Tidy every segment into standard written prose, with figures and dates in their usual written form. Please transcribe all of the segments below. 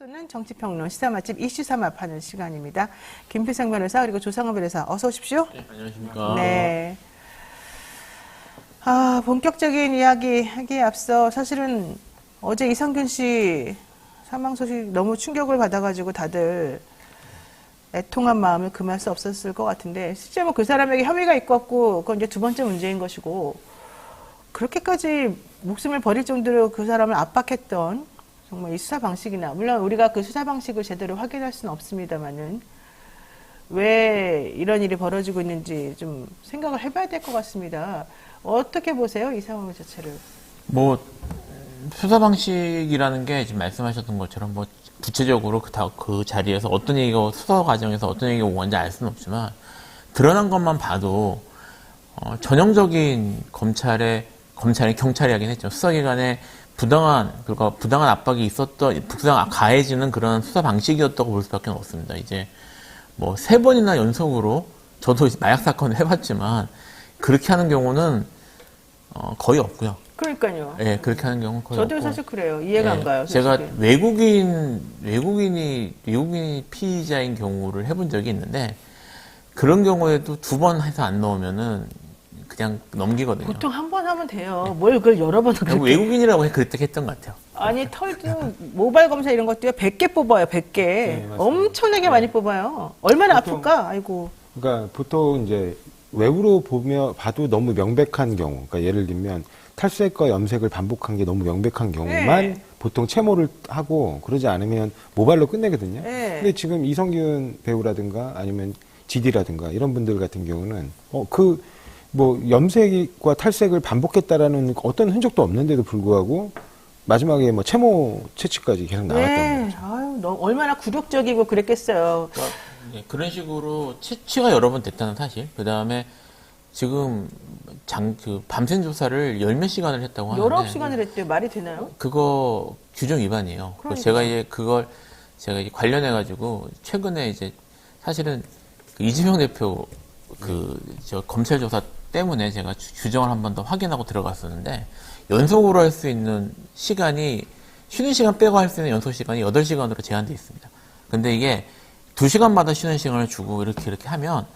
는 정치평론 시사 맛집 이슈 삼합하는 시간입니다. 김필성 변호사 그리고 조상은 변호사 어서 오십시오. 네, 안녕하십니까. 네. 본격적인 이야기 하기에 앞서 사실은 어제 이성균 씨 사망 소식 너무 충격을 받아가지고 다들 애통한 마음을 금할 수 없었을 것 같은데 실제 뭐 그 사람에게 혐의가 있고 없고 그건 이제 두 번째 문제인 것이고 그렇게까지 목숨을 버릴 정도로 그 사람을 압박했던 정말 이 수사 방식이나 물론 우리가 그 수사 방식을 제대로 확인할 수는 없습니다만은 왜 이런 일이 벌어지고 있는지 좀 생각을 해봐야 될 것 같습니다. 어떻게 보세요, 이 상황 자체를? 뭐 수사 방식이라는 게 지금 말씀하셨던 것처럼 뭐 구체적으로 그 자리에서 어떤 얘기가 수사 과정에서 어떤 얘기가 온 건지 알 수는 없지만 드러난 것만 봐도 전형적인 경찰이 하긴 했죠. 수사기관에 부당한 압박이 가해지는 그런 수사 방식이었다고 볼 수밖에 없습니다. 이제 뭐 3번이나 연속으로 저도 마약 사건을 해봤지만 그렇게 하는 경우는 거의 없고요. 그러니까요. 예, 그렇게 하는 경우는 거의 없고. 저도 사실 그래요. 이해가 안 가요. 제가 솔직히. 외국인이 피의자인 경우를 해본 적이 있는데 그런 경우에도 2번 해서 안 넣으면은 그냥 넘기거든요. 보통 한 번 하면 돼요. 뭘 그걸 여러 번 그렇게. 외국인이라고 그때 했던 것 같아요. 아니, 털도 모바일 검사 이런 것도요. 100개 뽑아요. 100개. 네, 엄청나게 많이 뽑아요. 얼마나 아플까? 아이고. 그러니까 보통 이제 외부로 봐도 너무 명백한 경우, 그러니까 예를 들면 탈색과 염색을 반복한 게 너무 명백한 경우만 네. 보통 체모를 하고 그러지 않으면 모발로 끝내거든요. 네. 근데 지금 이성균 배우라든가 아니면 GD라든가 이런 분들 같은 경우는 뭐 염색과 탈색을 반복했다라는 어떤 흔적도 없는데도 불구하고 마지막에 뭐 체모 채취까지 계속 나왔던 네. 거죠. 아유, 얼마나 굴욕적이고 그랬겠어요. 네, 그런 식으로 채취가 여러 번 됐다는 사실. 그 다음에 지금 밤샘 조사를 10몇 시간을 했다고 하는데 19시간을 했대요. 말이 되나요? 그거 규정 위반이에요. 그러니까. 제가 이제 관련해가지고 최근에 이제 사실은 그 이재명 대표 검찰 조사 때문에 제가 규정을 한 번 더 확인하고 들어갔었는데 연속으로 할 수 있는 시간이 쉬는 시간 빼고 할 수 있는 연속 시간이 8시간으로 제한되어 있습니다. 근데 이게 2시간마다 쉬는 시간을 주고 이렇게 하면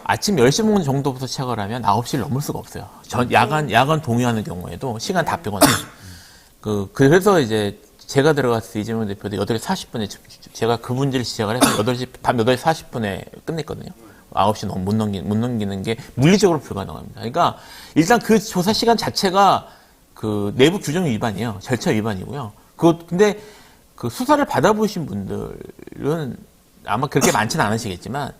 아침 10시 정도부터 시작을 하면 9시를 넘을 수가 없어요. 야간 동의하는 경우에도 시간 다 빼거든요. 그래서 이제 제가 들어갔을 때 이재명 대표도 8시 40분에 제가 그 문제를 시작을 해서 밤 8시 40분에 끝냈거든요. 9시 못 넘기는 게 물리적으로 불가능합니다. 그러니까 일단 그 조사 시간 자체가 그 내부 규정 위반이에요. 절차 위반이고요. 근데 그 수사를 받아보신 분들은 아마 그렇게 많지는 않으시겠지만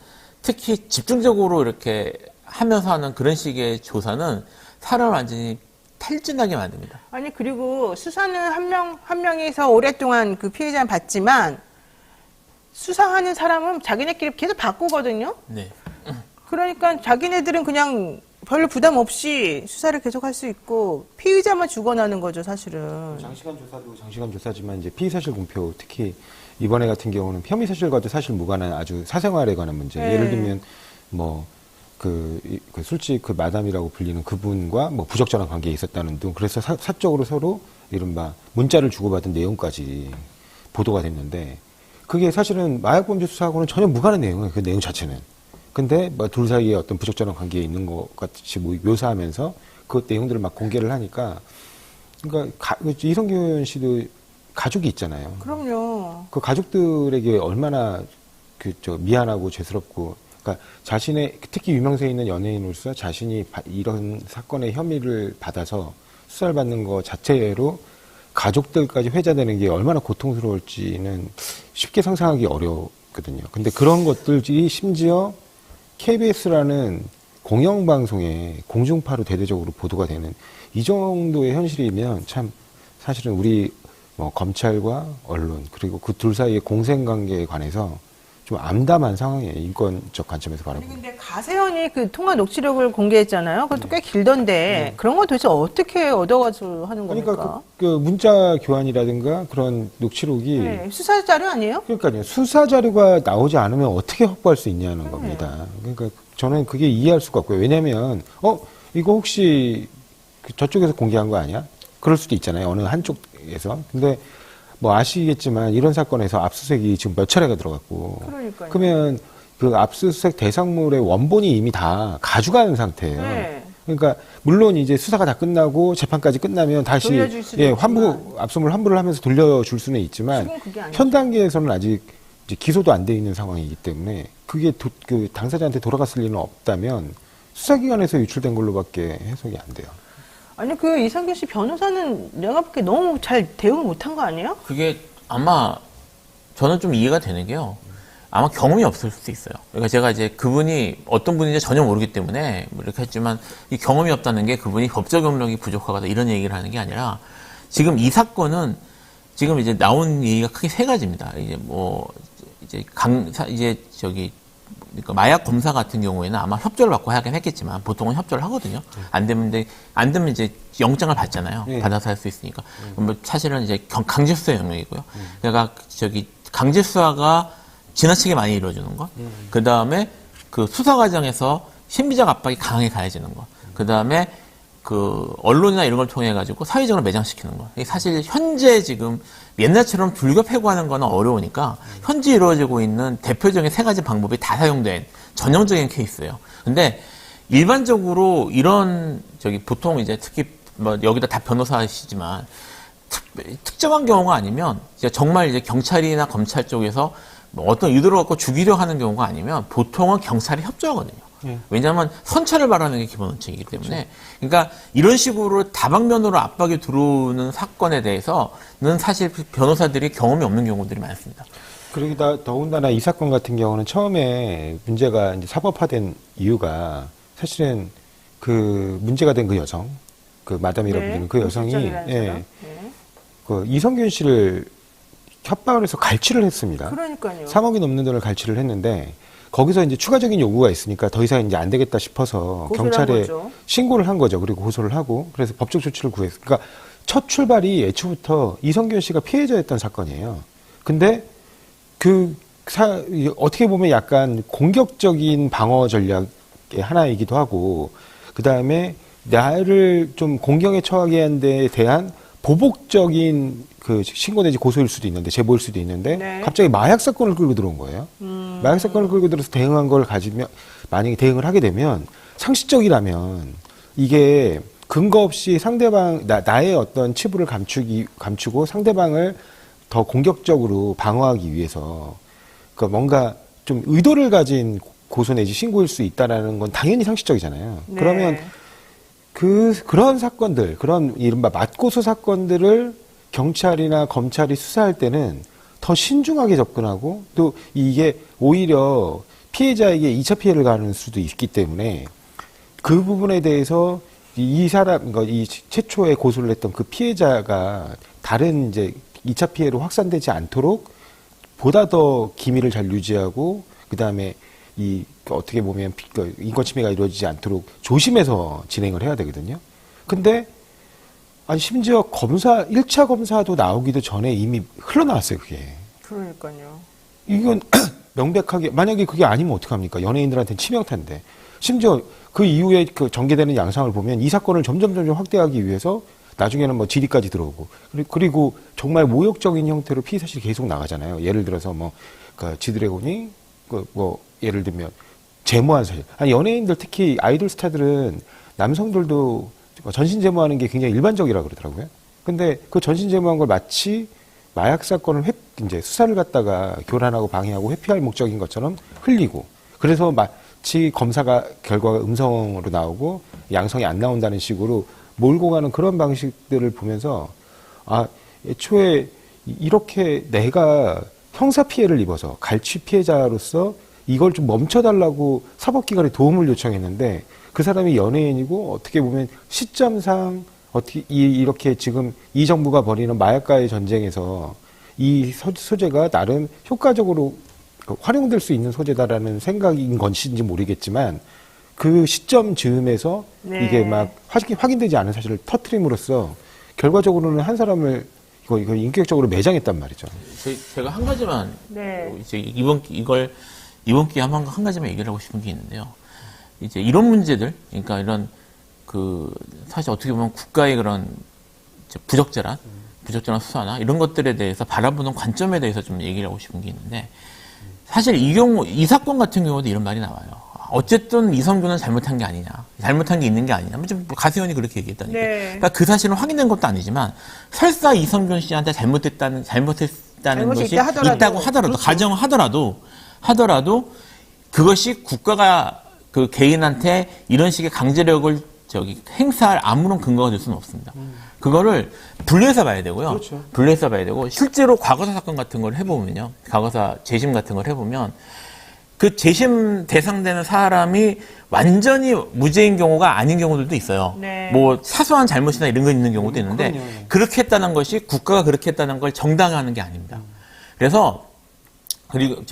특히 집중적으로 이렇게 하면서 하는 그런 식의 조사는 사람을 완전히 탈진하게 만듭니다. 아니, 그리고 수사는 한 명이서 오랫동안 그 피해자는 받지만 수사하는 사람은 자기네끼리 계속 바꾸거든요. 네. 그러니까 자기네들은 그냥 별로 부담 없이 수사를 계속할 수 있고 피의자만 죽어나는 거죠, 사실은. 장시간 조사도 장시간 조사지만 이제 피의사실 공표 특히 이번에 같은 경우는 혐의 사실과도 사실 무관한 아주 사생활에 관한 문제. 네. 예를 들면 뭐 술집 그 마담이라고 불리는 그분과 뭐 부적절한 관계에 있었다는 등 그래서 사적으로 서로 이른바 문자를 주고받은 내용까지 보도가 됐는데 그게 사실은 마약범죄 수사하고는 전혀 무관한 내용이에요. 그 내용 자체는. 근데 뭐 둘 사이에 어떤 부적절한 관계에 있는 것 같이 묘사하면서 그 내용들을 막 공개를 하니까 그러니까 이성균 씨도 가족이 있잖아요. 그럼요. 그 가족들에게 얼마나 미안하고 죄스럽고 그러니까 자신의 특히 유명세에 있는 연예인으로서 자신이 이런 사건의 혐의를 받아서 수사를 받는 것 자체로 가족들까지 회자되는 게 얼마나 고통스러울지는 쉽게 상상하기 어렵거든요. 근데 그런 것들이 심지어 KBS라는 공영방송에 공중파로 대대적으로 보도가 되는 이 정도의 현실이면 참 사실은 우리 검찰과 언론 그리고 그 둘 사이의 공생관계에 관해서 좀 암담한 상황이에요. 인권적 관점에서 바라보면. 근데 가세현이 그 통화 녹취록을 공개했잖아요. 그것도 꽤 길던데 그런 건 도대체 어떻게 얻어가지고 하는 겁니까? 그러니까 그 문자 교환이라든가 그런 녹취록이 네, 수사 자료 아니에요? 그러니까요. 수사 자료가 나오지 않으면 어떻게 확보할 수 있냐는 겁니다. 그러니까 저는 그게 이해할 수가 없고요. 왜냐하면 이거 혹시 저쪽에서 공개한 거 아니야? 그럴 수도 있잖아요. 어느 한쪽에서. 근데 뭐 아시겠지만 이런 사건에서 압수수색이 지금 몇 차례가 들어갔고. 그러니까요. 그러면 그 압수수색 대상물의 원본이 이미 다 가져가는 상태예요. 네. 그러니까 물론 이제 수사가 다 끝나고 재판까지 끝나면 다시 돌려줄 수는 예, 있지만. 압수물 환부를 하면서 돌려줄 수는 있지만 지금 그게 아니죠. 현 단계에서는 아직 이제 기소도 안 돼 있는 상황이기 때문에 그게 그 당사자한테 돌아갔을 리는 없다면 수사기관에서 유출된 걸로밖에 해석이 안 돼요. 아니 그 이상균 씨 변호사는 내가 보기에 너무 잘 대응을 못한 거 아니에요? 그게 아마 저는 좀 이해가 되는 게요. 아마 경험이 없을 수도 있어요. 그러니까 제가 이제 그분이 어떤 분인지 전혀 모르기 때문에 뭐 이렇게 했지만 이 경험이 없다는 게 그분이 법적 경력이 부족하다 이런 얘기를 하는 게 아니라 지금 이 사건은 지금 이제 나온 얘기가 크게 세 가지입니다. 이제 뭐 이제 저기 그러니까 마약 검사 같은 경우에는 아마 협조를 받고 하긴 했겠지만 보통은 협조를 하거든요. 안 되면 이제 영장을 받잖아요. 네. 받아서 할 수 있으니까. 뭐 사실은 이제 강제수사 영역이고요. 그러니까 저기 강제수사가 지나치게 많이 이루어지는 것. 그 다음에 그 수사 과정에서 신비적 압박이 강하게 가해지는 것. 그 다음에 그 언론이나 이런 걸 통해 가지고 사회적으로 매장시키는 것. 이게 사실 현재 지금 옛날처럼 불교 폐고하는 거는 어려우니까 현재 이루어지고 있는 대표적인 세 가지 방법이 다 사용된 전형적인 케이스예요. 근데 일반적으로 이런 저기 보통 이제 특히 뭐 여기다 다 변호사시지만 특정한 경우가 아니면 이제 정말 이제 경찰이나 검찰 쪽에서 뭐 어떤 의도를 갖고 죽이려 하는 경우가 아니면 보통은 경찰이 협조하거든요. 왜냐하면 선처를 바라는 게 기본 원칙이기 때문에. 그러니까 이런 식으로 다방면으로 압박이 들어오는 사건에 대해서는 사실 변호사들이 경험이 없는 경우들이 많습니다. 그리고 더군다나 이 사건 같은 경우는 처음에 문제가 이제 사법화된 이유가 사실은 그 문제가 된 그 여성, 그 마담이라고 부르는 그 여성이 그 이성균 씨를 협박을 해서 갈취를 했습니다. 그러니까요. 3억이 넘는 돈을 갈취를 했는데 거기서 이제 추가적인 요구가 있으니까 더 이상 이제 안 되겠다 싶어서 고소를 경찰에 한 거죠. 신고를 한 거죠. 그리고 고소를 하고 그래서 법적 조치를 구했어요. 그러니까 첫 출발이 애초부터 이성균 씨가 피해자였던 사건이에요. 근데 어떻게 보면 약간 공격적인 방어 전략의 하나이기도 하고 그 다음에 나를 좀 공경에 처하게 한 데에 대한 보복적인 그 신고 내지 고소일 수도 있는데 제보일 수도 있는데 네. 갑자기 마약 사건을 끌고 들어온 거예요. 마약 사건을 끌고 들어서 대응한 걸 가지면 만약에 대응을 하게 되면 상식적이라면 이게 근거 없이 상대방 나의 어떤 치부를 감추고 상대방을 더 공격적으로 방어하기 위해서 그 뭔가 좀 의도를 가진 고소 내지 신고일 수 있다라는 건 당연히 상식적이잖아요. 네. 그러면 그런 사건들, 그런 이른바 맞고소 사건들을 경찰이나 검찰이 수사할 때는 더 신중하게 접근하고 또 이게 오히려 피해자에게 2차 피해를 가는 수도 있기 때문에 그 부분에 대해서 이 최초에 고소를 했던 그 피해자가 다른 이제 2차 피해로 확산되지 않도록 보다 더 기밀을 잘 유지하고 그 다음에 어떻게 보면 인권 침해가 이루어지지 않도록 조심해서 진행을 해야 되거든요. 근데 아니 심지어 1차 검사도 나오기도 전에 이미 흘러나왔어요, 그게. 그러니까요. 이건 명백하게 만약에 그게 아니면 어떡합니까? 연예인들한테는 치명타인데. 심지어 그 이후에 그 전개되는 양상을 보면 이 사건을 점점 확대하기 위해서 나중에는 뭐 질의까지 들어오고 그리고 정말 모욕적인 형태로 피의 사실이 계속 나가잖아요. 예를 들어서 지드래곤이 예를 들면 제모한 사실. 아니 연예인들 특히 아이돌 스타들은 남성들도 전신 제모하는 게 굉장히 일반적이라고 그러더라고요. 근데 그 전신 제모한 걸 마치 마약 사건을 이제 수사를 갖다가 교란하고 방해하고 회피할 목적인 것처럼 흘리고 그래서 마치 검사가 결과가 음성으로 나오고 양성이 안 나온다는 식으로 몰고 가는 그런 방식들을 보면서 애초에 이렇게 내가 형사 피해를 입어서 갈취 피해자로서 이걸 좀 멈춰달라고 사법기관에 도움을 요청했는데 그 사람이 연예인이고 어떻게 보면 시점상 이렇게 지금 이 정부가 벌이는 마약과의 전쟁에서 이 소재가 나름 효과적으로 활용될 수 있는 소재다라는 생각인 것인지 모르겠지만 그 시점 즈음에서 네. 이게 막 확인되지 않은 사실을 터트림으로써 결과적으로는 한 사람을 이거 인격적으로 매장했단 말이죠. 제가 한 가지만 네. 이제 이번 기회에 한 가지만 얘기를 하고 싶은 게 있는데요. 이제 이런 문제들, 그러니까 이런 사실 어떻게 보면 국가의 그런 부적절한 부적절한 수사나 이런 것들에 대해서 바라보는 관점에 대해서 좀 얘기를 하고 싶은 게 있는데 사실 이 사건 같은 경우도 이런 말이 나와요. 어쨌든 이성균은 잘못한 게 아니냐. 잘못한 게 있는 게 아니냐. 좀 가수연이 그렇게 얘기했다니까. 네. 그러니까 그 사실은 확인된 것도 아니지만 설사 이성균 씨한테 잘못했다는 잘못이 것이 있다 하더라도. 있다고 하더라도 그렇죠. 가정하더라도 그것이 국가가 그 개인한테 이런 식의 강제력을 행사할 아무런 근거가 될 수는 없습니다. 그거를 분리해서 봐야 되고요. 그렇죠. 분리해서 봐야 되고 실제로 과거사 사건 같은 걸 해보면요. 과거사 재심 같은 걸 해보면 그 재심 대상되는 사람이 완전히 무죄인 경우가 아닌 경우들도 있어요. 네. 뭐 사소한 잘못이나 이런 거 있는 경우도 있는데 그럼요. 그렇게 했다는 것이 국가가 그렇게 했다는 걸 정당화하는 게 아닙니다. 그래서 그리고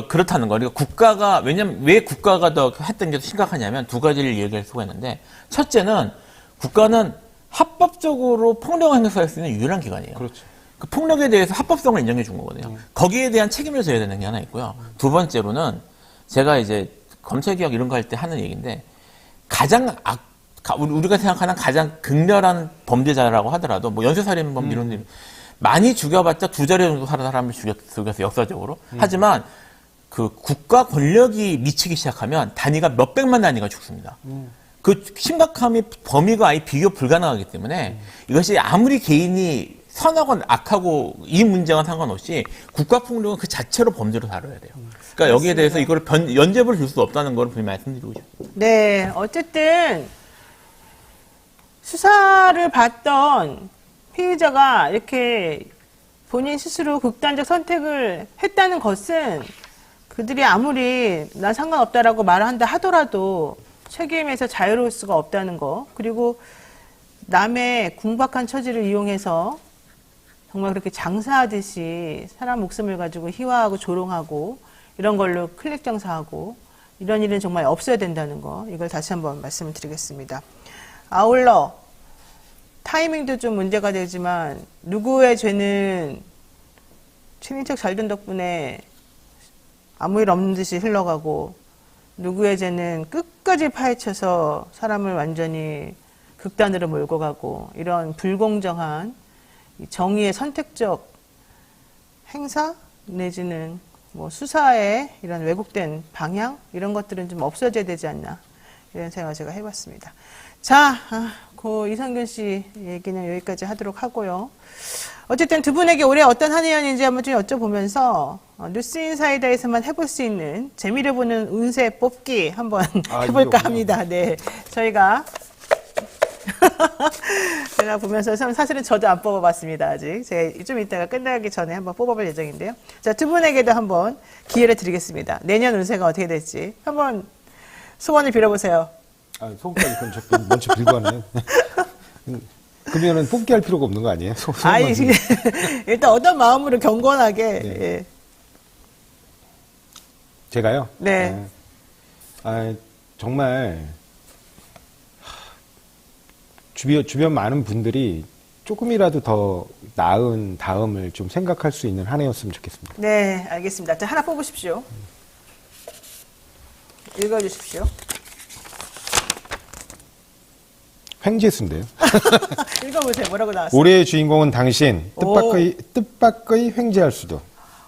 그렇다는 거. 그러니까 국가가 왜냐면 왜 국가가 더 했던 게 더 심각하냐면 두 가지를 얘기할 수가 있는데 첫째는 국가는 합법적으로 폭력을 행사할 수 있는 유일한 기관이에요. 그렇죠. 그 폭력에 대해서 합법성을 인정해 준 거거든요. 거기에 대한 책임을 져야 되는 게 하나 있고요. 두 번째로는 제가 이제 검찰개혁 이런 거 할 때 하는 얘기인데 우리가 생각하는 가장 극렬한 범죄자라고 하더라도 뭐 연쇄살인범 이런 데 많이 죽여봤자 2자리 정도 사람을 죽였어 역사적으로. 하지만 그 국가 권력이 미치기 시작하면 단위가 몇백만 단위가 죽습니다. 그 심각함이 범위가 아예 비교 불가능하기 때문에 이것이 아무리 개인이 선하건 악하고 이 문제와 상관없이 국가폭력은 그 자체로 범죄로 다뤄야 돼요. 그러니까 여기에 대해서 이걸 연재를 줄 수 없다는 걸 분명히 말씀드리고 싶습니다. 네, 어쨌든 수사를 받던 피의자가 이렇게 본인 스스로 극단적 선택을 했다는 것은 그들이 아무리 난 상관없다라고 말을 한다 하더라도 책임에서 자유로울 수가 없다는 거. 그리고 남의 궁박한 처지를 이용해서 정말 그렇게 장사하듯이 사람 목숨을 가지고 희화하고 조롱하고 이런 걸로 클릭 장사하고 이런 일은 정말 없어야 된다는 거. 이걸 다시 한번 말씀을 드리겠습니다. 아울러 타이밍도 좀 문제가 되지만 누구의 죄는 친인척 잘 된 덕분에 아무 일 없는 듯이 흘러가고 누구의 죄는 끝까지 파헤쳐서 사람을 완전히 극단으로 몰고 가고 이런 불공정한 정의의 선택적 행사 내지는 뭐 수사의 이런 왜곡된 방향 이런 것들은 좀 없어져야 되지 않나 이런 생각을 제가 해봤습니다. 자, 그 이성균 씨 얘기는 여기까지 하도록 하고요. 어쨌든 두 분에게 올해 어떤 한 해였는지 한번 좀 여쭤보면서 뉴스인사이더에서만 해볼 수 있는 재미를 보는 운세 뽑기 한번 해볼까 합니다. 네, 저희가 제가 보면서 사실은 저도 안 뽑아봤습니다. 아직 제가 좀 이따가 끝나기 전에 한번 뽑아볼 예정인데요. 자, 두 분에게도 한번 기회를 드리겠습니다. 내년 운세가 어떻게 될지 한번 소원을 빌어보세요. 소원까지 그럼 저 먼저 빌고 하나요? 그러면은 뽑기 할 필요가 없는 거 아니에요? 아니, 일단 어떤 마음으로 경건하게. 네. 예. 제가요? 네. 정말 주변 많은 분들이 조금이라도 더 나은 다음을 좀 생각할 수 있는 한 해였으면 좋겠습니다. 네, 알겠습니다. 자, 하나 뽑으십시오. 읽어주십시오. 횡재수인데요. 읽어보세요. 뭐라고 나왔어요? 올해의 주인공은 당신, 뜻밖의 횡재할 수도.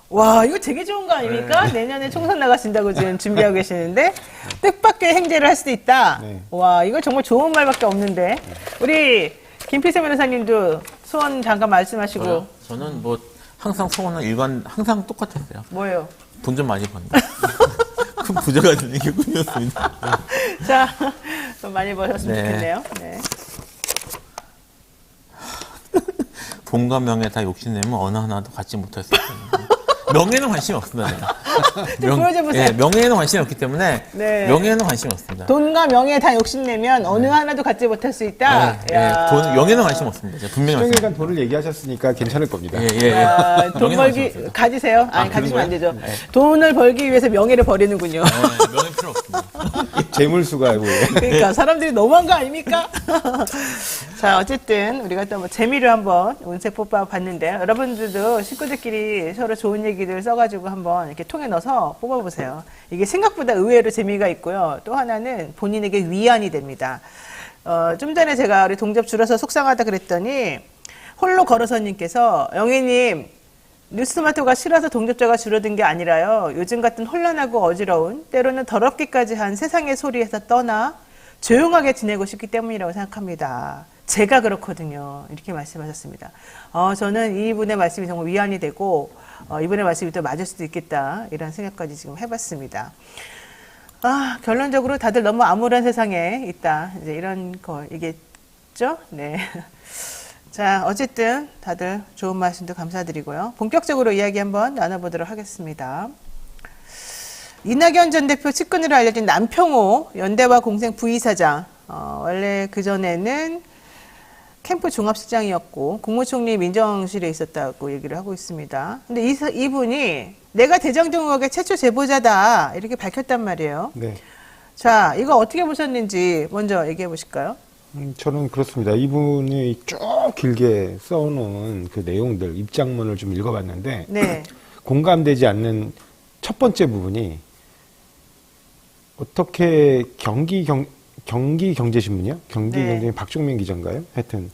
와, 이거 되게 좋은 거 아닙니까? 내년에 총선 나가신다고 지금 준비하고 계시는데 뜻밖의 행제를 할 수도 있다. 네. 와, 이거 정말 좋은 말밖에 없는데. 우리 김필세 변호사님도 소원 잠깐 말씀하시고. 저는 뭐 항상 소원은 항상 똑같았어요. 뭐예요? 돈 좀 많이 버는 거. 큰 부자가 되는 게 꿈이었습니다. 자, 좀 많이 버셨으면 네. 좋겠네요. 네. 돈과 명예 다 욕심내면 어느 하나도 갖지 못할 수 있거든요. 명예는 관심이 없습니다. 좀 보여줘보세요. 예, 명예에는 관심이 없기 때문에 네. 명예에는 관심이 없습니다. 돈과 명예 다 욕심내면 어느 하나도 갖지 못할 수 있다. 네, 야. 명예는 관심 없습니다. 제가 분명히 말씀드립니다. 수령일간 돈을 얘기하셨으니까 괜찮을 겁니다. 아, 돈 명예는 벌기 관심 없어요. 가지세요? 아니, 아, 가지시면 안 되죠. 네. 돈을 벌기 위해서 명예를 버리는군요. 네, 명예 필요 없습니다. 재물수가 뭐예요? 그러니까 사람들이 너무한 거 아닙니까? 자, 어쨌든 우리가 또 뭐 재미를 한번 운세 뽑아 봤는데요. 여러분들도 식구들끼리 서로 좋은 얘기들 써가지고 한번 이렇게 통에 넣어서 뽑아보세요. 이게 생각보다 의외로 재미가 있고요. 또 하나는 본인에게 위안이 됩니다. 좀 전에 제가 우리 동접 줄여서 속상하다 그랬더니 홀로 걸어서님께서 영희님 뉴스토마토가 싫어서 동접자가 줄어든 게 아니라요. 요즘 같은 혼란하고 어지러운 때로는 더럽기까지 한 세상의 소리에서 떠나 조용하게 지내고 싶기 때문이라고 생각합니다. 제가 그렇거든요. 이렇게 말씀하셨습니다. 저는 이분의 말씀이 정말 위안이 되고 이분의 말씀이 또 맞을 수도 있겠다 이런 생각까지 지금 해봤습니다. 결론적으로 다들 너무 암울한 세상에 있다. 이제 이런 거이겠죠? 네. 자, 어쨌든 다들 좋은 말씀도 감사드리고요. 본격적으로 이야기 한번 나눠보도록 하겠습니다. 이낙연 전 대표 측근으로 알려진 남평호 연대와 공생 부이사장. 원래 그전에는 캠프 종합실장이었고 국무총리 민정실에 있었다고 얘기를 하고 있습니다. 근데 이분이 내가 대장동 의혹의 최초 제보자다 이렇게 밝혔단 말이에요. 네. 자, 이거 어떻게 보셨는지 먼저 얘기해 보실까요? 저는 그렇습니다. 이분이 쭉 길게 써놓은 그 내용들, 입장문을 좀 읽어봤는데, 네. 공감되지 않는 첫 번째 부분이, 어떻게 경기경제신문이요? 경기경제신 네. 박종민 기자인가요? 하여튼,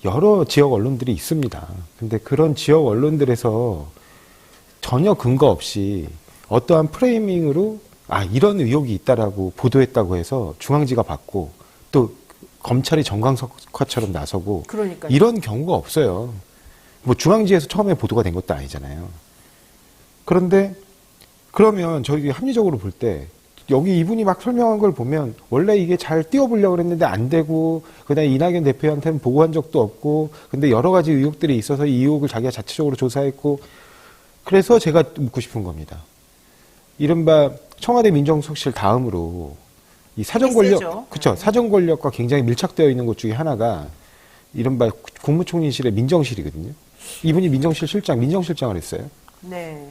여러 지역 언론들이 있습니다. 근데 그런 지역 언론들에서 전혀 근거 없이 어떠한 프레이밍으로, 이런 의혹이 있다라고 보도했다고 해서 중앙지가 받고, 또 검찰이 정광석화처럼 나서고 그러니까요. 이런 경우가 없어요. 뭐 중앙지에서 처음에 보도가 된 것도 아니잖아요. 그런데 그러면 저희 합리적으로 볼 때 여기 이분이 막 설명한 걸 보면 원래 이게 잘 띄워보려고 그랬는데 안 되고 그다음에 이낙연 대표한테는 보고한 적도 없고 근데 여러 가지 의혹들이 있어서 이 의혹을 자기가 자체적으로 조사했고 그래서 제가 묻고 싶은 겁니다. 이른바 청와대 민정수석실 다음으로 이 사정 권력, 그렇죠. 사정 권력과 굉장히 밀착되어 있는 것 중에 하나가 이른바 국무총리실의 민정실이거든요. 이분이 민정실 실장, 민정실장을 했어요. 네.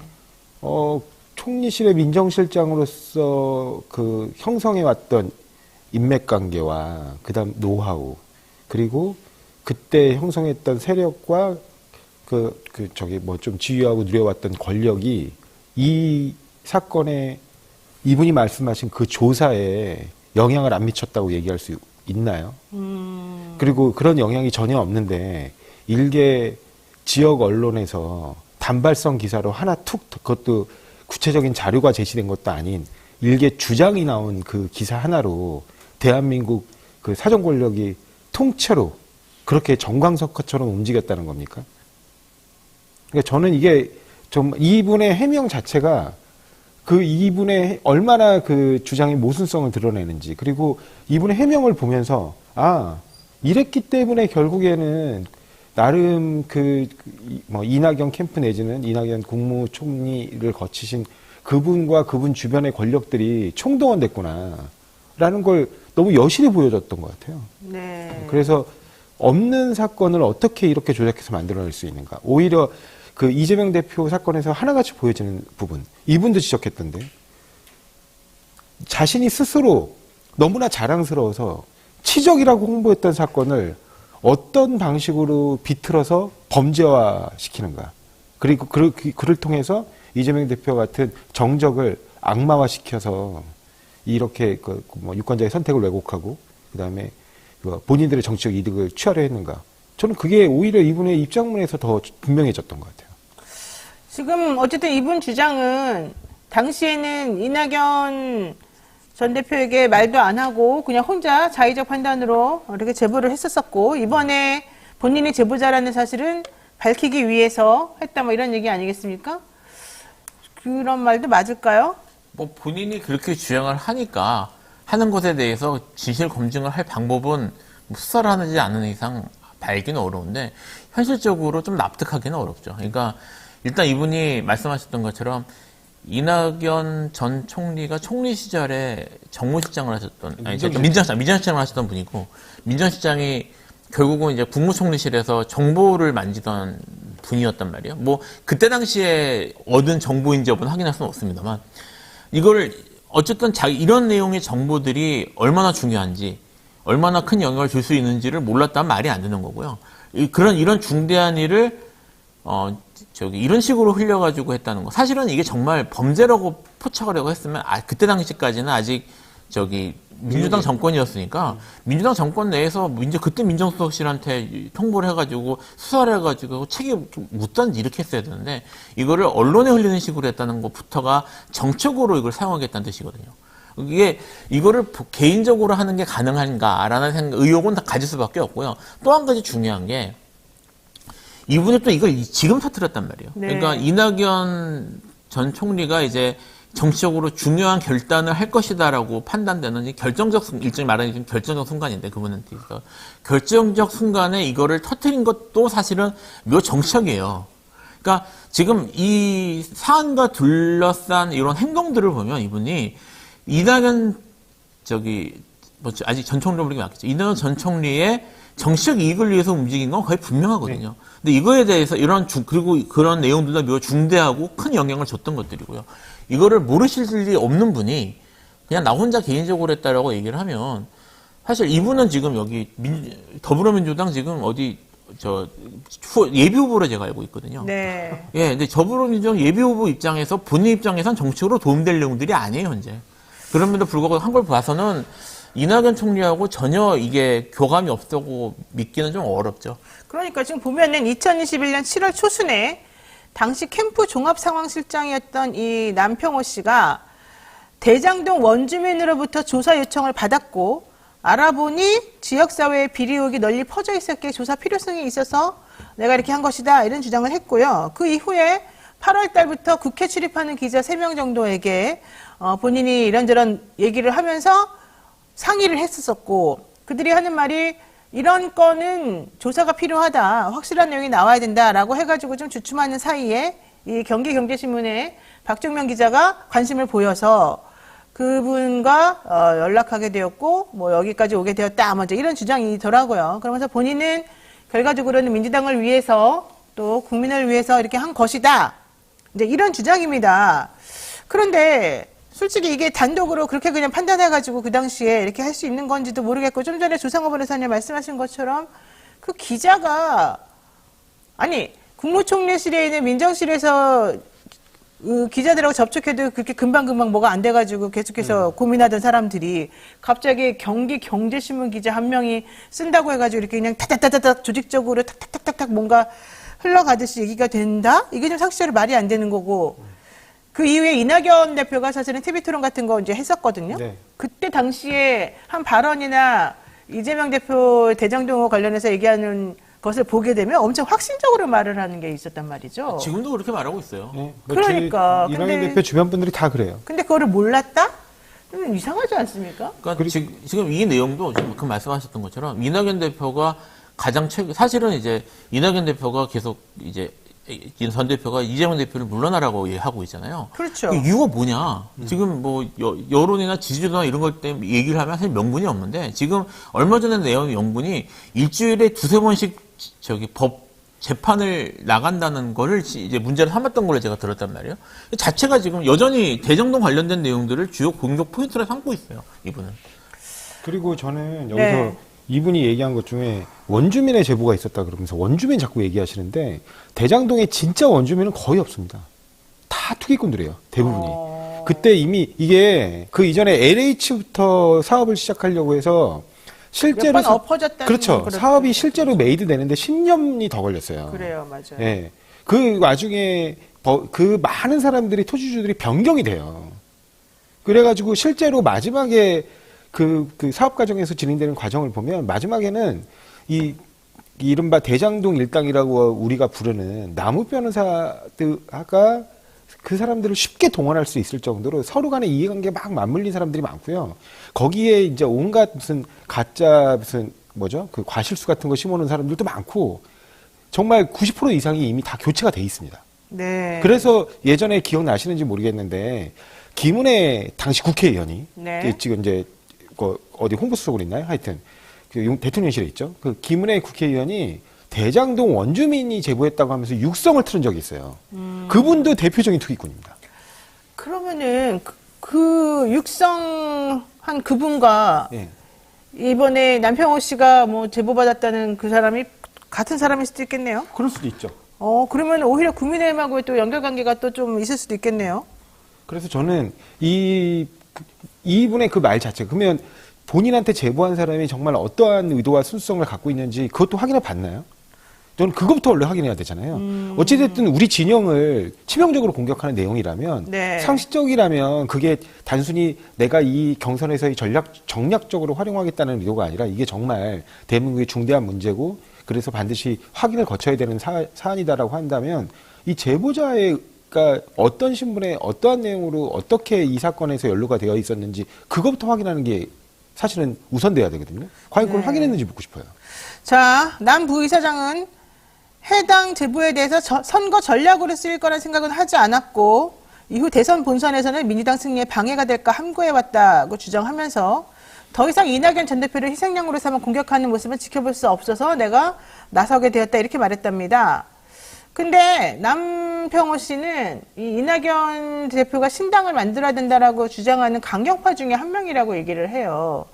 총리실의 민정실장으로서 형성해왔던 인맥관계와 그다음 노하우 그리고 그때 형성했던 세력과 좀 지휘하고 누려왔던 권력이 이 사건에 이분이 말씀하신 그 조사에 영향을 안 미쳤다고 얘기할 수 있나요? 그리고 그런 영향이 전혀 없는데 일개 지역 언론에서 단발성 기사로 하나 그것도 구체적인 자료가 제시된 것도 아닌 일개 주장이 나온 그 기사 하나로 대한민국 그 사정 권력이 통째로 그렇게 정광석화처럼 움직였다는 겁니까? 그러니까 저는 이게 좀 이분의 해명 자체가 이분의 얼마나 그 주장의 모순성을 드러내는지, 그리고 이분의 해명을 보면서, 이랬기 때문에 결국에는 나름 이낙연 캠프 내지는 이낙연 국무총리를 거치신 그분과 그분 주변의 권력들이 총동원됐구나. 라는 걸 너무 여실히 보여줬던 것 같아요. 네. 그래서 없는 사건을 어떻게 이렇게 조작해서 만들어낼 수 있는가. 오히려 이재명 대표 사건에서 하나같이 보여지는 부분, 이분도 지적했던데, 자신이 스스로 너무나 자랑스러워서 치적이라고 홍보했던 사건을 어떤 방식으로 비틀어서 범죄화 시키는가. 그리고 그를 통해서 이재명 대표 같은 정적을 악마화 시켜서 이렇게 유권자의 선택을 왜곡하고, 그 다음에 본인들의 정치적 이득을 취하려 했는가. 저는 그게 오히려 이분의 입장문에서 더 분명해졌던 것 같아요. 지금 어쨌든 이분 주장은 당시에는 이낙연 전 대표에게 말도 안 하고 그냥 혼자 자의적 판단으로 이렇게 제보를 했었었고 이번에 본인이 제보자라는 사실은 밝히기 위해서 했다 이런 얘기 아니겠습니까? 그런 말도 맞을까요? 본인이 그렇게 주장을 하니까 하는 것에 대해서 진실 검증을 할 방법은 수사를 하지 않는 이상 알기는 어려운데 현실적으로 좀 납득하기는 어렵죠. 그러니까 일단 이분이 말씀하셨던 것처럼 이낙연 전 총리가 총리 시절에 정무실장을 하셨던 민정실장을 하셨던 분이고 민정실장이 결국은 이제 국무총리실에서 정보를 만지던 분이었단 말이에요. 그때 당시에 얻은 정보인지 여부는 확인할 수는 없습니다만 이거를 어쨌든 이런 내용의 정보들이 얼마나 중요한지 얼마나 큰 영향을 줄 수 있는지를 몰랐다면 말이 안 되는 거고요. 이런 중대한 일을 이런 식으로 흘려가지고 했다는 거. 사실은 이게 정말 범죄라고 포착하려고 했으면 그때 당시까지는 아직 민주당 정권이었으니까 민주당 정권 내에서 그때 민정수석실한테 통보를 해가지고 수사를 해가지고 책임 묻던지 이렇게 했어야 되는데 이거를 언론에 흘리는 식으로 했다는 것부터가 정책으로 이걸 사용하겠다는 뜻이거든요. 이거를 개인적으로 하는 게 가능한가라는 의혹은 다 가질 수밖에 없고요. 또 한 가지 중요한 게 이분이 또 이걸 지금 터뜨렸단 말이에요. 네. 그러니까 이낙연 전 총리가 이제 정치적으로 중요한 결단을 할 것이다라고 판단되는 일종의 말하는 결정적 순간인데 그분한테 있어서 결정적 순간에 이거를 터뜨린 것도 사실은 묘 정책이에요. 그러니까 지금 이 사안과 둘러싼 이런 행동들을 보면 이분이 이낙연 아직 전 총리로 부르기 맞겠죠. 이낙연 전 총리의 정치적 이익을 위해서 움직인 건 거의 분명하거든요. 네. 근데 이거에 대해서 그리고 그런 내용들도 묘 중대하고 큰 영향을 줬던 것들이고요. 이거를 모르실 리 없는 분이 그냥 나 혼자 개인적으로 했다라고 얘기를 하면 사실 이분은 지금 여기 더불어민주당 지금 예비 후보로 제가 알고 있거든요. 네. 예, 근데 더불어민주당 예비 후보 입장에서 본인 입장에선 정치적으로 도움될 내용들이 아니에요, 현재. 그럼에도 불구하고 한 걸 봐서는 이낙연 총리하고 전혀 이게 교감이 없다고 믿기는 좀 어렵죠. 그러니까 지금 보면은 2021년 7월 초순에 당시 캠프 종합상황실장이었던 이 남평호 씨가 대장동 원주민으로부터 조사 요청을 받았고 알아보니 지역사회에 비리 의혹이 널리 퍼져 있었기에 조사 필요성이 있어서 내가 이렇게 한 것이다 이런 주장을 했고요. 그 이후에 8월 달부터 국회 출입하는 기자 3명 정도에게 본인이 이런저런 얘기를 하면서 상의를 했었고 그들이 하는 말이 이런 건은 조사가 필요하다. 확실한 내용이 나와야 된다라고 해가지고 좀 주춤하는 사이에 이 경기경제신문에 박종명 기자가 관심을 보여서 그분과 연락하게 되었고 뭐 여기까지 오게 되었다. 먼저 이런 주장이더라고요. 그러면서 본인은 결과적으로는 민주당을 위해서 또 국민을 위해서 이렇게 한 것이다. 이제 이런 주장입니다. 그런데 솔직히 이게 단독으로 그렇게 그냥 판단해가지고 그 당시에 이렇게 할 수 있는 건지도 모르겠고 좀 전에 조상호 변호사님 말씀하신 것처럼 그 기자가 아니 국무총리실에 있는 민정실에서 기자들하고 접촉해도 그렇게 금방금방 뭐가 안 돼가지고 계속해서 고민하던 사람들이 갑자기 경기경제신문 기자 한 명이 쓴다고 해가지고 이렇게 그냥 타타타타타 조직적으로 탁탁탁탁탁 뭔가 흘러가듯이 얘기가 된다? 이게 좀 상식적으로 말이 안 되는 거고 그 이후에 이낙연 대표가 사실은 TV토론 같은 거 이제 했었거든요. 네. 그때 당시에 한 발언이나 이재명 대표 대장동 관련해서 얘기하는 것을 보게 되면 엄청 확신적으로 말을 하는 게 있었단 말이죠. 지금도 그렇게 말하고 있어요. 네. 그러니까. 이낙연 대표 주변 분들이 다 그래요. 근데 그거를 몰랐다? 좀 이상하지 않습니까? 그러니까 지금 이 내용도 지금 그 말씀하셨던 것처럼 이낙연 대표가 사실은 이제 이낙연 대표가 계속 이제 전 대표가 이재명 대표를 물러나라고 하고 있잖아요. 그렇죠. 그 이유가 뭐냐? 지금 뭐 여론이나 지지도나 이런 것 때문에 얘기를 하면 사실 명분이 없는데 지금 얼마 전에 내온 명분이 일주일에 두세 번씩 법 재판을 나간다는 거를 이제 문제를 삼았던 걸로 제가 들었단 말이에요. 자체가 지금 여전히 대정동 관련된 내용들을 주요 공격 포인트로 삼고 있어요. 이분은. 그리고 저는 여기서 네. 이분이 얘기한 것 중에 원주민의 제보가 있었다 그러면서 원주민 자꾸 얘기하시는데 대장동에 진짜 원주민은 거의 없습니다. 다 투기꾼들이에요. 대부분이. 그때 이미 이게 그 이전에 LH부터 사업을 시작하려고 해서 실제로 몇 번 엎어졌다는 그렇죠. 그런 사업이 실제로 메이드 되는데 10년이 더 걸렸어요. 그래요, 맞아요. 예. 그 와중에 그 많은 사람들이 토지주들이 변경이 돼요. 그래가지고 실제로 마지막에 그 사업 과정에서 진행되는 과정을 보면 마지막에는 이른바 대장동 일당이라고 우리가 부르는 나무 변호사가 그 사람들을 쉽게 동원할 수 있을 정도로 서로 간의 이해관계에 막 맞물린 사람들이 많고요. 거기에 이제 온갖 무슨 가짜 그 과실수 같은 거 심어놓은 사람들도 많고 정말 90% 이상이 이미 다 교체가 돼 있습니다. 네. 그래서 예전에 기억나시는지 모르겠는데 김은혜 당시 국회의원이 네. 지금 이제 어디 홍보수석으로 있나요? 하여튼 그 대통령실에 있죠. 그 김은혜 국회의원이 대장동 원주민이 제보했다고 하면서 육성을 틀은 적이 있어요. 그분도 대표적인 투기꾼입니다. 그러면은 그 육성한 그분과 예. 이번에 남평호 씨가 뭐 제보받았다는 그 사람이 같은 사람일 수도 있겠네요. 그럴 수도 있죠. 그러면 오히려 국민의힘하고의 또 연결관계가 또 좀 있을 수도 있겠네요. 그래서 저는 이 이분의 그 말 자체, 그러면 본인한테 제보한 사람이 정말 어떠한 의도와 순수성을 갖고 있는지 그것도 확인해 봤나요? 저는 그것부터 원래 확인해야 되잖아요. 어찌됐든 우리 진영을 치명적으로 공격하는 내용이라면, 네. 상식적이라면 그게 단순히 내가 이 경선에서의 정략적으로 활용하겠다는 의도가 아니라 이게 정말 대한민국의 중대한 문제고 그래서 반드시 확인을 거쳐야 되는 사안이다라고 한다면 이 제보자의 그러니까 어떤 신분에 어떠한 내용으로 어떻게 이 사건에서 연루가 되어 있었는지 그것부터 확인하는 게 사실은 우선돼야 되거든요. 과연 그걸 네. 확인했는지 묻고 싶어요. 자, 남 부이사장은 해당 제보에 대해서 선거 전략으로 쓰일 거란 생각은 하지 않았고 이후 대선 본선에서는 민주당 승리에 방해가 될까 함구해왔다고 주장하면서 더 이상 이낙연 전 대표를 희생양으로 삼아 공격하는 모습은 지켜볼 수 없어서 내가 나서게 되었다 이렇게 말했답니다. 근데 남평호 씨는 이 이낙연 대표가 신당을 만들어야 된다라고 주장하는 강경파 중에 한 명이라고 얘기를 해요.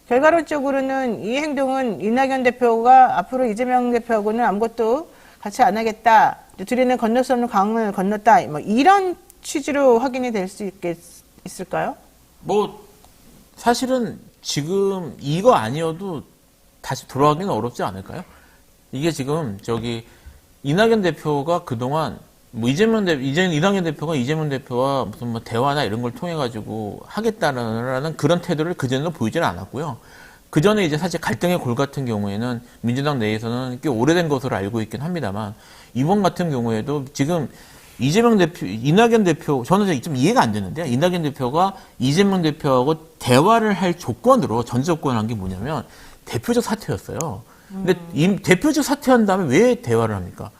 결과론적으로는 이 행동은 이낙연 대표가 앞으로 이재명 대표하고는 아무것도 같이 안 하겠다. 둘이는 건널 수 없는 강을 건넜다. 뭐 이런 취지로 확인이 될 수 있을까요? 뭐 사실은 지금 이거 아니어도 다시 돌아가기는 어렵지 않을까요? 이게 지금 이낙연 대표가 그동안 뭐 이낙연 대표가 이재명 대표와 무슨 뭐 대화나 이런 걸 통해 가지고 하겠다라는 그런 태도를 그전에도 보이지는 않았고요. 그전에 이제 사실 갈등의 골 같은 경우에는 민주당 내에서는 꽤 오래된 것으로 알고 있긴 합니다만 이번 같은 경우에도 지금 이낙연 대표, 저는 좀 이해가 안 되는데요. 이낙연 대표가 이재명 대표하고 대화를 할 조건으로 전 조건을 한 게 뭐냐면 대표적 사퇴였어요. 근데 대표적 사퇴한 다음에 왜 대화를 합니까?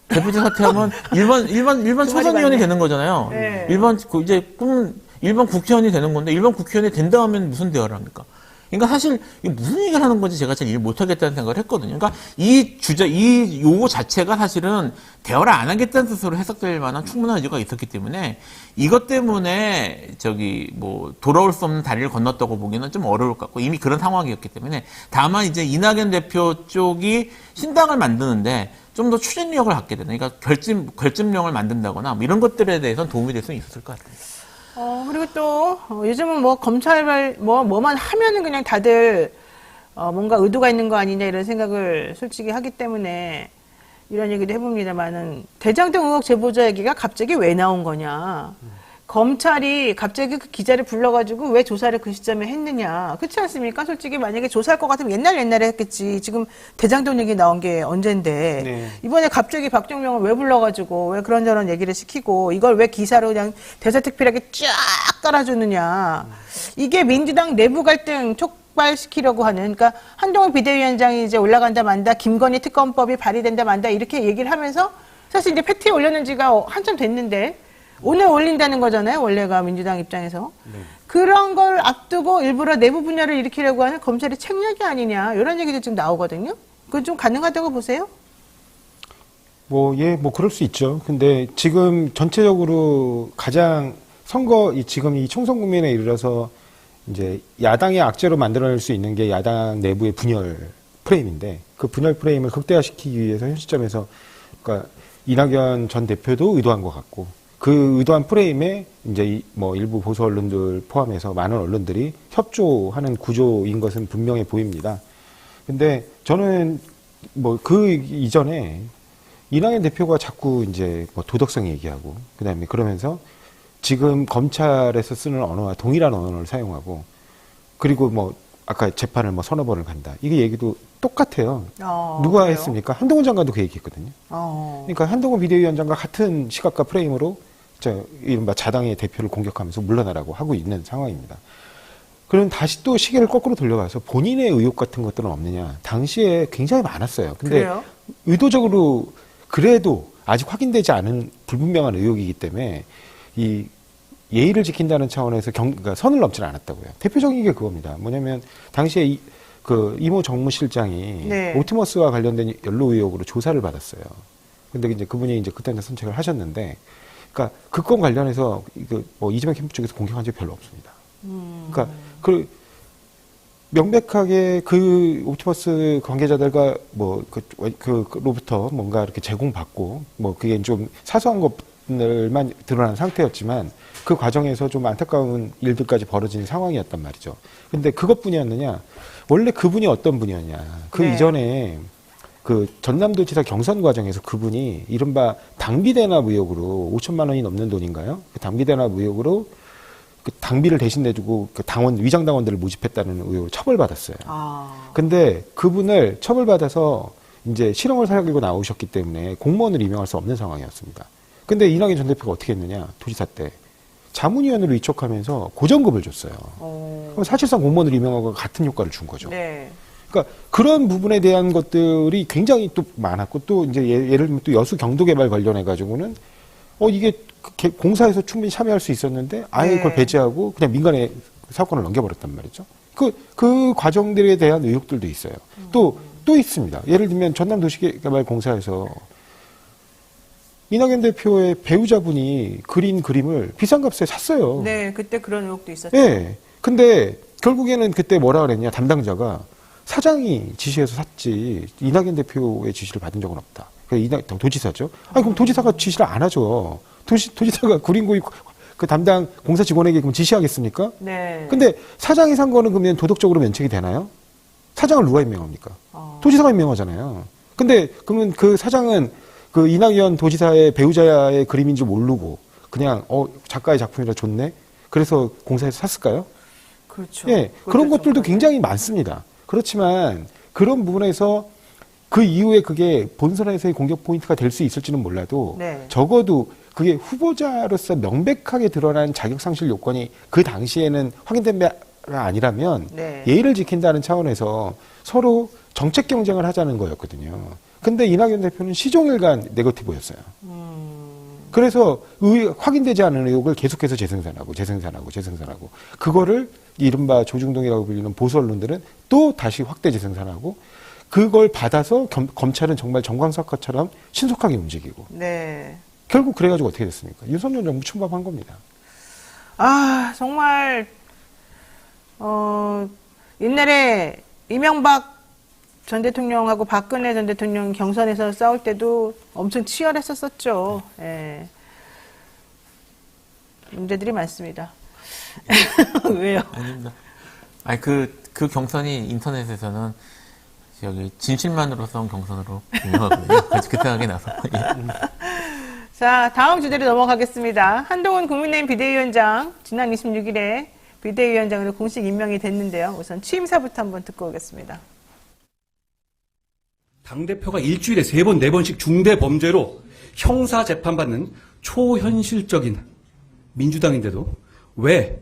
대표적 사퇴하면 일반 초선의원이 되는 거잖아요. 네. 일반 국회의원이 되는 건데 일반 국회의원이 된다 하면 무슨 대화를 합니까? 그러니까 사실 이게 무슨 얘기를 하는 건지 제가 잘 이해 못하겠다는 생각을 했거든요. 그러니까 이 요구 자체가 사실은 대화를 안 하겠다는 뜻으로 해석될 만한 충분한 이유가 있었기 때문에 이것 때문에 돌아올 수 없는 다리를 건넜다고 보기는 좀 어려울 것 같고 이미 그런 상황이었기 때문에 다만 이제 이낙연 대표 쪽이 신당을 만드는데 좀 더 추진력을 갖게 되는 그러니까 결집력을 만든다거나 뭐 이런 것들에 대해서는 도움이 될 수는 있었을 것 같아요. 그리고 또 요즘은 뭐 검찰 뭐만 하면은 그냥 다들 뭔가 의도가 있는 거 아니냐 이런 생각을 솔직히 하기 때문에 이런 얘기도 해봅니다만은 대장동 의혹 제보자 얘기가 갑자기 왜 나온 거냐. 검찰이 갑자기 그 기자를 불러가지고 왜 조사를 그 시점에 했느냐. 그렇지 않습니까? 솔직히 만약에 조사할 것 같으면 옛날에 했겠지. 지금 대장동 얘기 나온 게 언젠데. 네. 이번에 갑자기 박정명을 왜 불러가지고 왜 그런저런 얘기를 시키고 이걸 왜 기사로 그냥 대사특필하게 쫙 깔아주느냐. 이게 민주당 내부 갈등 촉발시키려고 하는, 그러니까 한동훈 비대위원장이 이제 올라간다 만다, 김건희 특검법이 발의된다 만다 이렇게 얘기를 하면서 사실 이제 패트에 올려놓은 지가 한참 됐는데 오늘 올린다는 거잖아요. 원래가 민주당 입장에서. 네. 그런 걸 앞두고 일부러 내부 분열을 일으키려고 하는 검찰의 책략이 아니냐. 이런 얘기도 지금 나오거든요. 그건 좀 가능하다고 보세요? 그럴 수 있죠. 근데 지금 전체적으로 가장 지금 이 총선 국면에 이르러서 이제 야당의 악재로 만들어낼 수 있는 게 야당 내부의 분열 프레임인데 그 분열 프레임을 극대화시키기 위해서 현 시점에서 그러니까 이낙연 전 대표도 의도한 것 같고 그 의도한 프레임에 이제 일부 보수 언론들 포함해서 많은 언론들이 협조하는 구조인 것은 분명해 보입니다. 근데 저는 그 이전에 이낙연 대표가 자꾸 이제 도덕성 얘기하고 그다음에 그러면서 지금 검찰에서 쓰는 언어와 동일한 언어를 사용하고 그리고 아까 재판을 서너 번을 간다. 이게 얘기도 똑같아요. 누가 그래요? 했습니까? 한동훈 장관도 그 얘기했거든요. 그러니까 한동훈 비대위원장과 같은 시각과 프레임으로 이른바 자당의 대표를 공격하면서 물러나라고 하고 있는 상황입니다. 그럼 다시 또 시계를 거꾸로 돌려가서 본인의 의혹 같은 것들은 없느냐. 당시에 굉장히 많았어요. 근데 그래요? 의도적으로 그래도 아직 확인되지 않은 불분명한 의혹이기 때문에 이 예의를 지킨다는 차원에서 그러니까 선을 넘지는 않았다고요. 대표적인 게 그겁니다. 뭐냐면 당시에 이모 정무실장이 네. 옵티머스와 관련된 연루 의혹으로 조사를 받았어요. 근데 이제 그분이 이제 그때는 선책을 하셨는데, 그러니까 그 건 관련해서 이재명 캠프 쪽에서 공격한 적이 별로 없습니다. 그러니까 명백하게 그 옵티머스 관계자들과 그로부터 뭔가 이렇게 제공받고 그게 좀 사소한 것 것들만 드러난 상태였지만 그 과정에서 좀 안타까운 일들까지 벌어진 상황이었단 말이죠. 근데 그것뿐이었느냐? 원래 그분이 어떤 분이었냐? 그 네. 이전에 그 전남도지사 경선 과정에서 그분이 이른바 당비대납 의혹으로 5천만 원이 넘는 돈인가요? 그 당비대납 의혹으로 그 당비를 대신 내주고 그 당원 위장 당원들을 모집했다는 의혹으로 처벌받았어요. 아. 근데 그분을 처벌받아서 이제 실형을 살기고 나오셨기 때문에 공무원을 임명할 수 없는 상황이었습니다. 근데 이낙연 전 대표가 어떻게 했느냐? 도지사 때 자문위원으로 위촉하면서 고정급을 줬어요. 그럼 사실상 공무원을 임명하고 같은 효과를 준 거죠. 네. 그러니까 그런 부분에 대한 것들이 굉장히 또 많았고 또 이제 예를 들면 또 여수 경도개발 관련해 가지고는 이게 공사에서 충분히 참여할 수 있었는데 아예 네. 그걸 배제하고 그냥 민간에 사건을 넘겨버렸단 말이죠. 그 과정들에 대한 의혹들도 있어요. 또 있습니다. 예를 들면 전남도시개발공사에서 이낙연 대표의 배우자분이 그린 그림을 비싼 값에 샀어요. 네, 그때 그런 의혹도 있었죠. 예. 근데 결국에는 그때 뭐라 그랬냐, 담당자가 사장이 지시해서 샀지 이낙연 대표의 지시를 받은 적은 없다. 도지사죠. 아니 그럼 도지사가 지시를 안 하죠. 도지사가 그린 고입 그 담당 공사 직원에게 그럼 지시하겠습니까? 네. 근데 사장이 산 거는 그러면 도덕적으로 면책이 되나요? 사장을 누가 임명합니까? 도지사가 임명하잖아요. 근데 그러면 그 사장은 그 이낙연 도지사의 배우자의 그림인 줄 모르고 그냥 작가의 작품이라 좋네. 그래서 공사에서 샀을까요? 그렇죠. 예, 그런 것들도 굉장히 많습니다. 그렇지만 그런 부분에서 그 이후에 그게 본선에서의 공격 포인트가 될 수 있을지는 몰라도 네. 적어도 그게 후보자로서 명백하게 드러난 자격상실 요건이 그 당시에는 확인된 바 아니라면 네. 예의를 지킨다는 차원에서 서로 정책 경쟁을 하자는 거였거든요. 근데 이낙연 대표는 시종일관 네거티브였어요. 그래서 확인되지 않은 의혹을 계속해서 재생산하고 그거를 이른바 조중동이라고 불리는 보수 언론들은 또 다시 확대 재생산하고 그걸 받아서 검찰은 정말 정광석화처럼 신속하게 움직이고 네. 결국 그래가지고 어떻게 됐습니까? 윤석열 정부 충밥한 겁니다. 아, 정말, 옛날에 이명박 전 대통령하고 박근혜 전 대통령 경선에서 싸울 때도 엄청 치열했었었죠. 예. 문제들이 많습니다. 왜요? 아닙니다. 아니, 그 경선이 인터넷에서는 여기 진실만으로 싸운 경선으로 유명하거든요. 그 생각이 나서. 예. 자, 다음 주제로 넘어가겠습니다. 한동훈 국민의힘 비대위원장, 지난 26일에 비대위원장으로 공식 임명이 됐는데요. 우선 취임사부터 한번 듣고 오겠습니다. 당대표가 일주일에 3번, 4번씩 중대 범죄로 형사 재판받는 초현실적인 민주당인데도 왜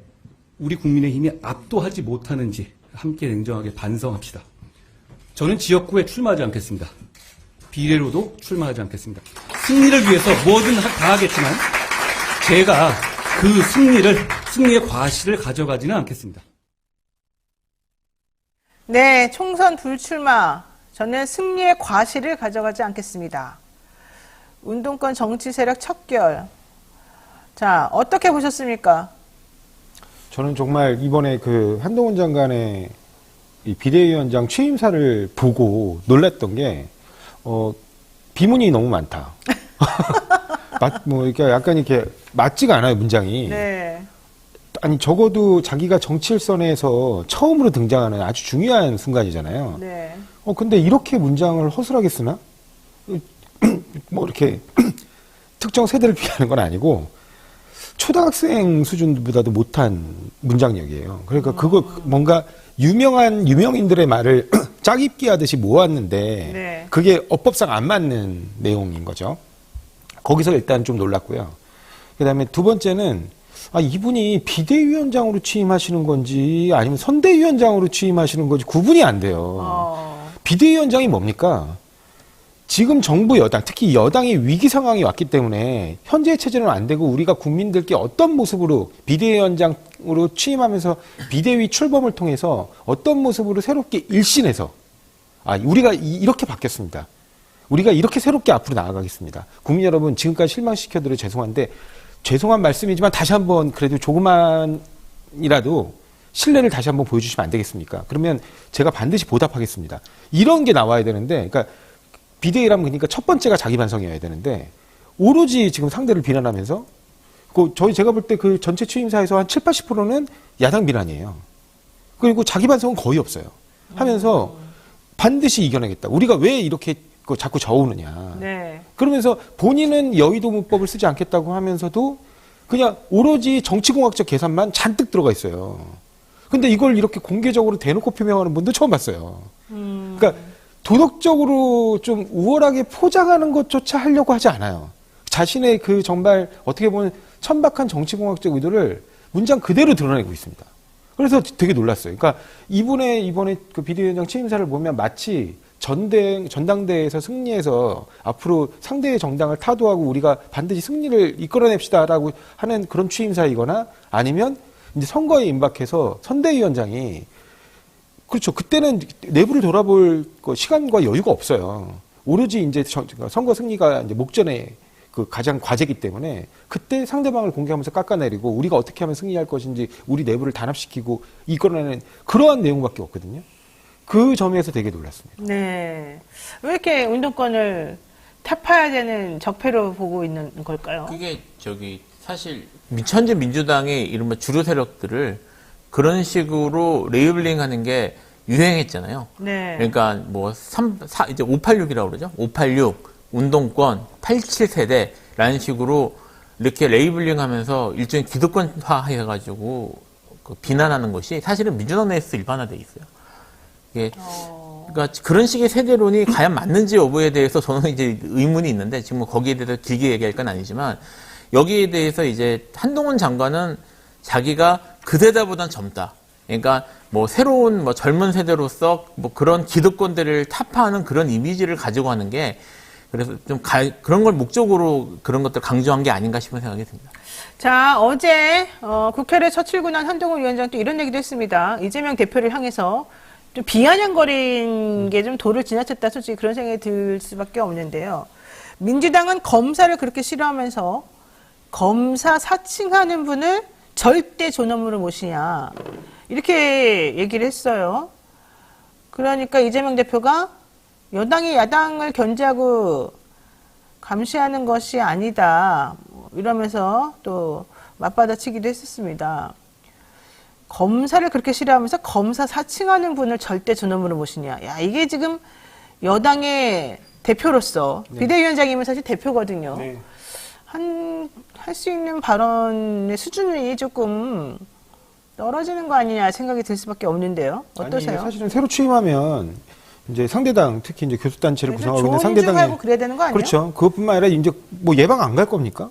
우리 국민의힘이 압도하지 못하는지 함께 냉정하게 반성합시다. 저는 지역구에 출마하지 않겠습니다. 비례로도 출마하지 않겠습니다. 승리를 위해서 뭐든 다 하겠지만 제가 그 승리의 과실을 가져가지는 않겠습니다. 네, 총선 불출마. 저는 승리의 과실을 가져가지 않겠습니다. 운동권 정치 세력 척결. 자, 어떻게 보셨습니까? 저는 정말 이번에 그 한동훈 장관의 이 비대위원장 취임사를 보고 놀랐던 게, 비문이 너무 많다. 이렇게 약간 이렇게 맞지가 않아요, 문장이. 네. 아니, 적어도 자기가 정치일선에서 처음으로 등장하는 아주 중요한 순간이잖아요. 네. 근데 이렇게 문장을 허술하게 쓰나? 이렇게 특정 세대를 비하는 건 아니고, 초등학생 수준보다도 못한 문장력이에요. 그러니까 그거 뭔가 유명인들의 말을 짜깁기 하듯이 모았는데, 네. 그게 어법상 안 맞는 내용인 거죠. 거기서 일단 좀 놀랐고요. 그 다음에 두 번째는, 이분이 비대위원장으로 취임하시는 건지 아니면 선대위원장으로 취임하시는 건지 구분이 안 돼요. 비대위원장이 뭡니까? 지금 정부 여당, 특히 여당이 위기 상황이 왔기 때문에 현재의 체제는 안 되고 우리가 국민들께 어떤 모습으로 비대위원장으로 취임하면서 비대위 출범을 통해서 어떤 모습으로 새롭게 일신해서 우리가 이렇게 바뀌었습니다. 우리가 이렇게 새롭게 앞으로 나아가겠습니다. 국민 여러분, 지금까지 실망시켜드려 죄송한데 죄송한 말씀이지만 다시 한번 그래도 조그만이라도 신뢰를 다시 한번 보여주시면 안 되겠습니까? 그러면 제가 반드시 보답하겠습니다. 이런 게 나와야 되는데, 그러니까 비대위라면 그러니까 첫 번째가 자기 반성이어야 되는데 오로지 지금 상대를 비난하면서 제가 볼 때 그 전체 취임사에서 한 7, 80%는 야당 비난이에요. 그리고 자기 반성은 거의 없어요. 하면서 반드시 이겨내겠다. 우리가 왜 이렇게 자꾸 저우느냐. 네. 그러면서 본인은 여의도 문법을 쓰지 않겠다고 하면서도 그냥 오로지 정치공학적 계산만 잔뜩 들어가 있어요. 근데 이걸 이렇게 공개적으로 대놓고 표명하는 분도 처음 봤어요. 그러니까 도덕적으로 좀 우월하게 포장하는 것조차 하려고 하지 않아요. 자신의 그 정말 어떻게 보면 천박한 정치공학적 의도를 문장 그대로 드러내고 있습니다. 그래서 되게 놀랐어요. 그러니까 이번에 그 비대위원장 취임사를 보면 마치 전당대회에서 승리해서 앞으로 상대의 정당을 타도하고 우리가 반드시 승리를 이끌어냅시다라고 하는 그런 취임사이거나 아니면 이제 선거에 임박해서 선대위원장이 그렇죠. 그때는 내부를 돌아볼 시간과 여유가 없어요. 오로지 이제 선거 승리가 이제 목전에 그 가장 과제이기 때문에 그때 상대방을 공개하면서 깎아내리고 우리가 어떻게 하면 승리할 것인지 우리 내부를 단합시키고 이끌어내는 그러한 내용밖에 없거든요. 그 점에서 되게 놀랐습니다. 네. 왜 이렇게 운동권을 타파해야 되는 적폐로 보고 있는 걸까요? 그게 사실 현재 민주당의 이른바 주류 세력들을 그런 식으로 레이블링 하는 게 유행했잖아요. 네. 그러니까 이제 586이라고 그러죠. 586, 운동권, 87세대라는 식으로 이렇게 레이블링 하면서 일종의 기득권화 해가지고 비난하는 것이 사실은 민주당 내에서 일반화돼 있어요. 이게 그러니까 그런 식의 세대론이 과연 맞는지 여부에 대해서 저는 이제 의문이 있는데 지금 거기에 대해서 길게 얘기할 건 아니지만 여기에 대해서 이제 한동훈 장관은 자기가 그 세대보단 젊다. 그러니까 새로운 젊은 세대로서 그런 기득권들을 타파하는 그런 이미지를 가지고 하는 게 그래서 좀 그런 걸 목적으로 그런 것들 강조한 게 아닌가 싶은 생각이 듭니다. 자, 어제 국회를 첫 출근한 한동훈 위원장 또 이런 얘기도 했습니다. 이재명 대표를 향해서 좀 비아냥거린 게 좀 도를 지나쳤다. 솔직히 그런 생각이 들 수밖에 없는데요. 민주당은 검사를 그렇게 싫어하면서 검사 사칭하는 분을 절대 존엄으로 모시냐. 이렇게 얘기를 했어요. 그러니까 이재명 대표가 여당이 야당을 견제하고 감시하는 것이 아니다. 이러면서 또 맞받아치기도 했었습니다. 검사를 그렇게 싫어하면서 검사 사칭하는 분을 절대 존엄으로 모시냐. 야, 이게 지금 여당의 대표로서 비대위원장이면 사실 대표거든요. 네. 할 수 있는 발언의 수준이 조금 떨어지는 거 아니냐 생각이 들 수밖에 없는데요. 어떠세요? 아니, 사실은 새로 취임하면 이제 상대당, 특히 이제 교수단체를 구성하고 있는 좋은 상대당이 인증하고 그래야 되는 거 아니에요? 그렇죠. 그것뿐만 아니라 이제 예방 안 갈 겁니까?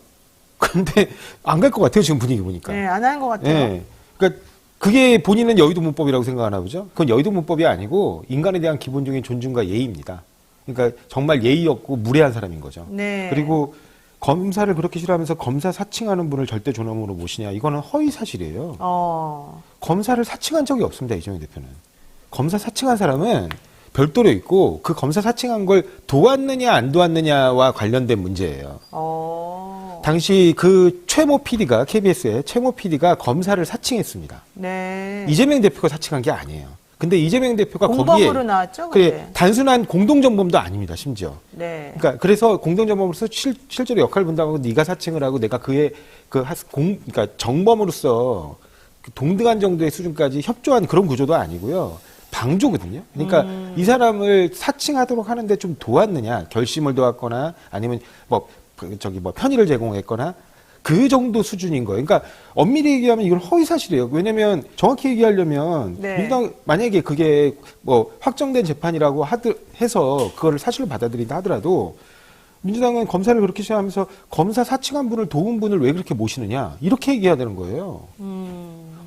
근데 안 갈 것 같아요. 지금 분위기 보니까. 네, 안 하는 것 같아요. 네. 그러니까 그게 본인은 여의도 문법이라고 생각하나 보죠. 그건 여의도 문법이 아니고 인간에 대한 기본적인 존중과 예의입니다. 그러니까 정말 예의 없고 무례한 사람인 거죠. 네. 그리고 검사를 그렇게 싫어하면서 검사 사칭하는 분을 절대 존엄으로 모시냐. 이거는 허위 사실이에요. 검사를 사칭한 적이 없습니다. 이재명 대표는. 검사 사칭한 사람은 별도로 있고 그 검사 사칭한 걸 도왔느냐 안 도왔느냐와 관련된 문제예요. 당시 그 최모 PD가 KBS의 최모 PD가 검사를 사칭했습니다. 네. 이재명 대표가 사칭한 게 아니에요. 근데 이재명 대표가 공범으로 거기에 나왔죠, 그래, 그때. 단순한 공동정범도 아닙니다. 심지어. 네. 그러니까 그래서 공동정범으로서 실제로 역할을 분담하고 네가 사칭을 하고 내가 그의 그러니까 정범으로서 동등한 정도의 수준까지 협조한 그런 구조도 아니고요. 방조거든요. 그러니까 이 사람을 사칭하도록 하는데 좀 도왔느냐, 결심을 도왔거나 아니면 편의를 제공했거나 그 정도 수준인 거예요. 그러니까 엄밀히 얘기하면 이건 허위 사실이에요. 왜냐면 정확히 얘기하려면 네. 민주당 만약에 그게 확정된 재판이라고 해서 그거를 사실로 받아들인다 하더라도 민주당은 검사를 그렇게 시행하면서 검사 사칭한 분을 도운 분을 왜 그렇게 모시느냐 이렇게 얘기해야 되는 거예요.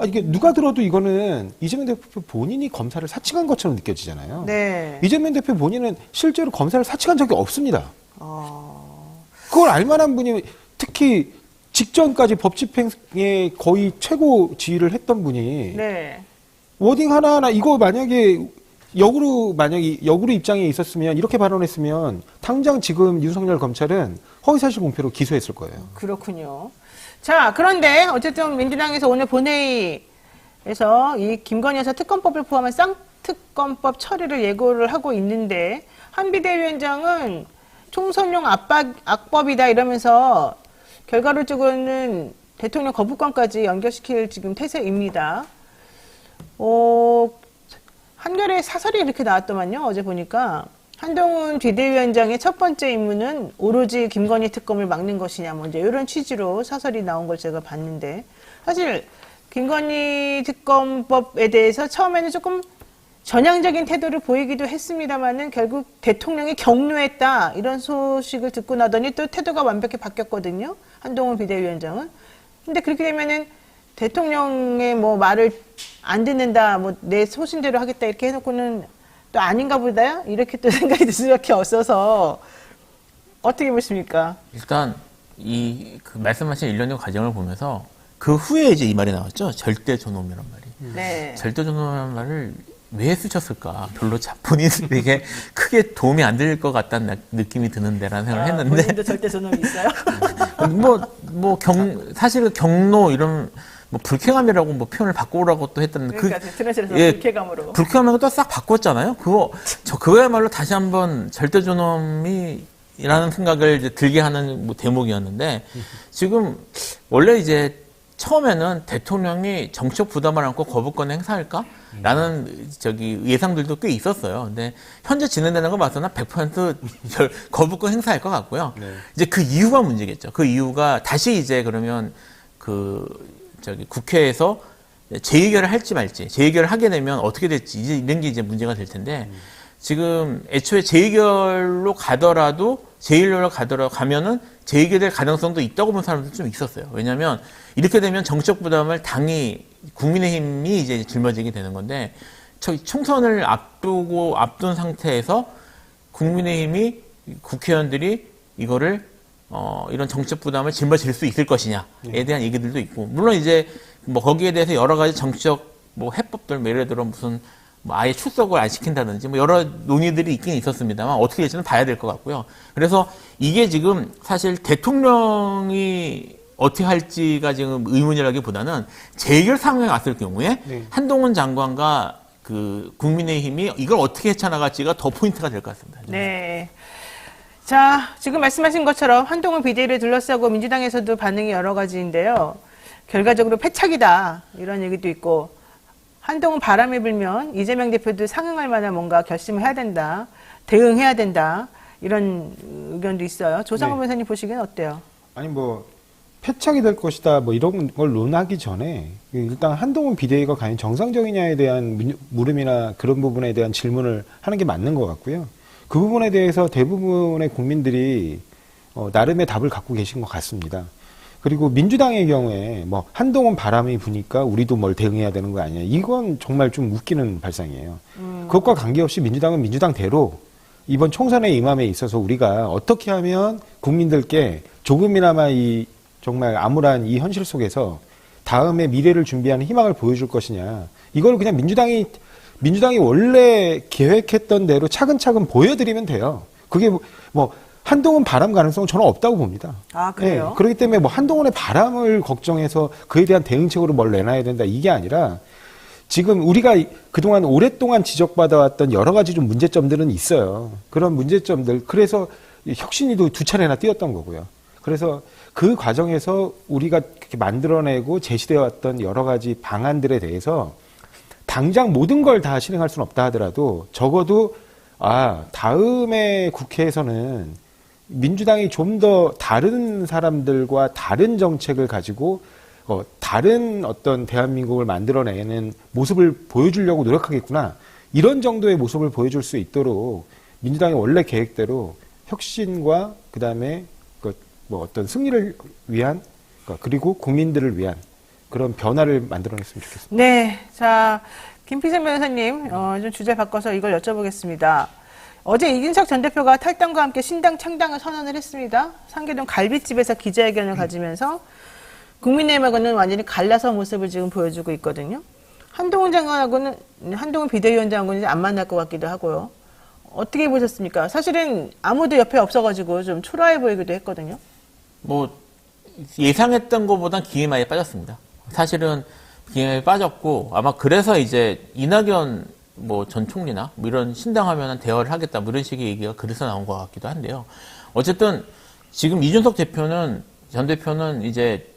이게 누가 들어도 이거는 이재명 대표 본인이 검사를 사칭한 것처럼 느껴지잖아요. 네. 이재명 대표 본인은 실제로 검사를 사칭한 적이 없습니다. 그걸 알만한 분이 특히 직전까지 법 집행에 거의 최고 지휘를 했던 분이 네. 워딩 하나하나 이거 만약에 역으로 입장에 있었으면 이렇게 발언했으면 당장 지금 윤석열 검찰은 허위사실 공표로 기소했을 거예요. 그렇군요. 자, 그런데 어쨌든 민주당에서 오늘 본회의에서 이 김건희 여사 특검법을 포함한 쌍특검법 처리를 예고를 하고 있는데 한 비대위원장은 총선용 악법이다 이러면서 결과론적으로는 대통령 거부권까지 연결시킬 지금 태세입니다. 한겨레 사설이 이렇게 나왔더만요. 어제 보니까 한동훈 비대위원장의 첫 번째 임무는 오로지 김건희 특검을 막는 것이냐, 뭐 이제 이런 취지로 사설이 나온 걸 제가 봤는데, 사실 김건희 특검법에 대해서 처음에는 조금 전향적인 태도를 보이기도 했습니다만은 결국 대통령이 격려했다 이런 소식을 듣고 나더니 또 태도가 완벽히 바뀌었거든요. 한동훈 비대위원장은. 근데 그렇게 되면은 대통령의 뭐 말을 안 듣는다, 뭐 내 소신대로 하겠다 이렇게 해놓고는 또 아닌가 보다 이렇게 또 생각이 들 수밖에 없어서 어떻게 보십니까? 일단 그 말씀하신 일련의 과정을 보면서 그 후에 이제 이 말이 나왔죠. 절대 존엄이란 말이. 네. 절대 존엄이란 말을 왜 쓰셨을까? 별로 본인에게 크게 도움이 안 될 것 같다는 느낌이 드는데라는 생각을 했는데. 본인도 절대 존엄이 있어요? 사실은 경로 이런 뭐 불쾌감이라고 뭐 표현을 바꾸라고 또 했다는 그러니까 대통령실에서 예, 불쾌감으로. 불쾌감을 또 싹 바꿨잖아요. 그거야말로 다시 한번 절대 존엄이라는 생각을 이제 들게 하는 뭐 대목이었는데 지금 원래 이제 처음에는 대통령이 정치적 부담을 안고 거부권을 행사할까? 라는 예상들도 꽤 있었어요. 근데 현재 진행되는 거 봐서는 100% 거부권 행사할 것 같고요. 네. 이제 그 이유가 문제겠죠. 그 이유가 다시 이제 그러면 국회에서 재의결을 할지 말지, 재의결을 하게 되면 어떻게 될지 이제 이런 게 이제 문제가 될 텐데 지금 애초에 재의결로 가더라도 가면은 재의결될 가능성도 있다고 본 사람도 좀 있었어요. 왜냐하면 이렇게 되면 정치적 부담을 당이 국민의힘이 이제 짊어지게 되는 건데 총선을 앞둔 상태에서 국민의힘이 국회의원들이 이거를 이런 정치적 부담을 짊어질 수 있을 것이냐에 대한 얘기들도 있고 물론 이제 뭐 거기에 대해서 여러 가지 정치적 뭐 해법들 예를 들어 무슨 뭐 아예 출석을 안 시킨다든지 뭐 여러 논의들이 있긴 있었습니다만 어떻게 될지는 봐야 될 것 같고요. 그래서 이게 지금 사실 대통령이 어떻게 할지가 지금 의문이라기보다는 재결 상황에 왔을 경우에 네. 한동훈 장관과 그 국민의힘이 이걸 어떻게 헤쳐나갈지가 더 포인트가 될 것 같습니다. 네. 자, 지금 말씀하신 것처럼 한동훈 비대위를 둘러싸고 민주당에서도 반응이 여러 가지인데요. 결과적으로 패착이다 이런 얘기도 있고 한동훈 바람이 불면 이재명 대표도 상응할 만한 뭔가 결심을 해야 된다. 대응해야 된다. 이런 의견도 있어요. 조상호 네. 변호사님 보시기엔 어때요? 아니 뭐 패착이 될 것이다 뭐 이런 걸 논하기 전에 일단 한동훈 비대위가 과연 정상적이냐에 대한 물음이나 그런 부분에 대한 질문을 하는 게 맞는 것 같고요. 그 부분에 대해서 대부분의 국민들이 나름의 답을 갖고 계신 것 같습니다. 그리고 민주당의 경우에 뭐 한동훈 바람이 부니까 우리도 뭘 대응해야 되는 거 아니냐. 이건 정말 좀 웃기는 발상이에요. 그것과 관계없이 민주당은 민주당대로 이번 총선의 임함에 있어서 우리가 어떻게 하면 국민들께 조금이나마 이 정말 암울한 이 현실 속에서 다음에 미래를 준비하는 희망을 보여줄 것이냐. 이걸 그냥 민주당이 원래 계획했던 대로 차근차근 보여드리면 돼요. 그게 뭐 한동훈 바람 가능성은 저는 없다고 봅니다. 아, 그래요? 네, 그렇기 때문에 뭐 한동훈의 바람을 걱정해서 그에 대한 대응책으로 뭘 내놔야 된다 이게 아니라 지금 우리가 그동안 오랫동안 지적받아왔던 여러 가지 좀 문제점들은 있어요. 그런 문제점들 그래서 혁신위도 2차례나 띄었던 거고요. 그래서 그 과정에서 우리가 이렇게 만들어내고 제시되어 왔던 여러 가지 방안들에 대해서 당장 모든 걸 다 실행할 수는 없다 하더라도 적어도 다음에 국회에서는 민주당이 좀 더 다른 사람들과 다른 정책을 가지고 다른 어떤 대한민국을 만들어내는 모습을 보여주려고 노력하겠구나. 이런 정도의 모습을 보여줄 수 있도록 민주당이 원래 계획대로 혁신과 그다음에 뭐 어떤 승리를 위한 그리고 국민들을 위한 그런 변화를 만들어냈으면 좋겠습니다. 네. 자, 김필성 변호사님, 좀 주제 바꿔서 이걸 여쭤보겠습니다. 어제 이준석 전 대표가 탈당과 함께 신당 창당을 선언을 했습니다. 상계동 갈비집에서 기자회견을 가지면서 국민의힘하고는 완전히 갈라선 모습을 지금 보여주고 있거든요. 한동훈 비대위원장하고는 안 만날 것 같기도 하고요. 어떻게 보셨습니까? 사실은 아무도 옆에 없어가지고 좀 초라해 보이기도 했거든요. 뭐 예상했던 것보단 기회에 많이 빠졌습니다. 사실은 기회에 빠졌고 아마 그래서 이제 이낙연 뭐 전 총리나 뭐 이런 신당하면은 대화를 하겠다 뭐 이런 식의 얘기가 그래서 나온 것 같기도 한데요. 어쨌든 지금 이준석 전 대표는 이제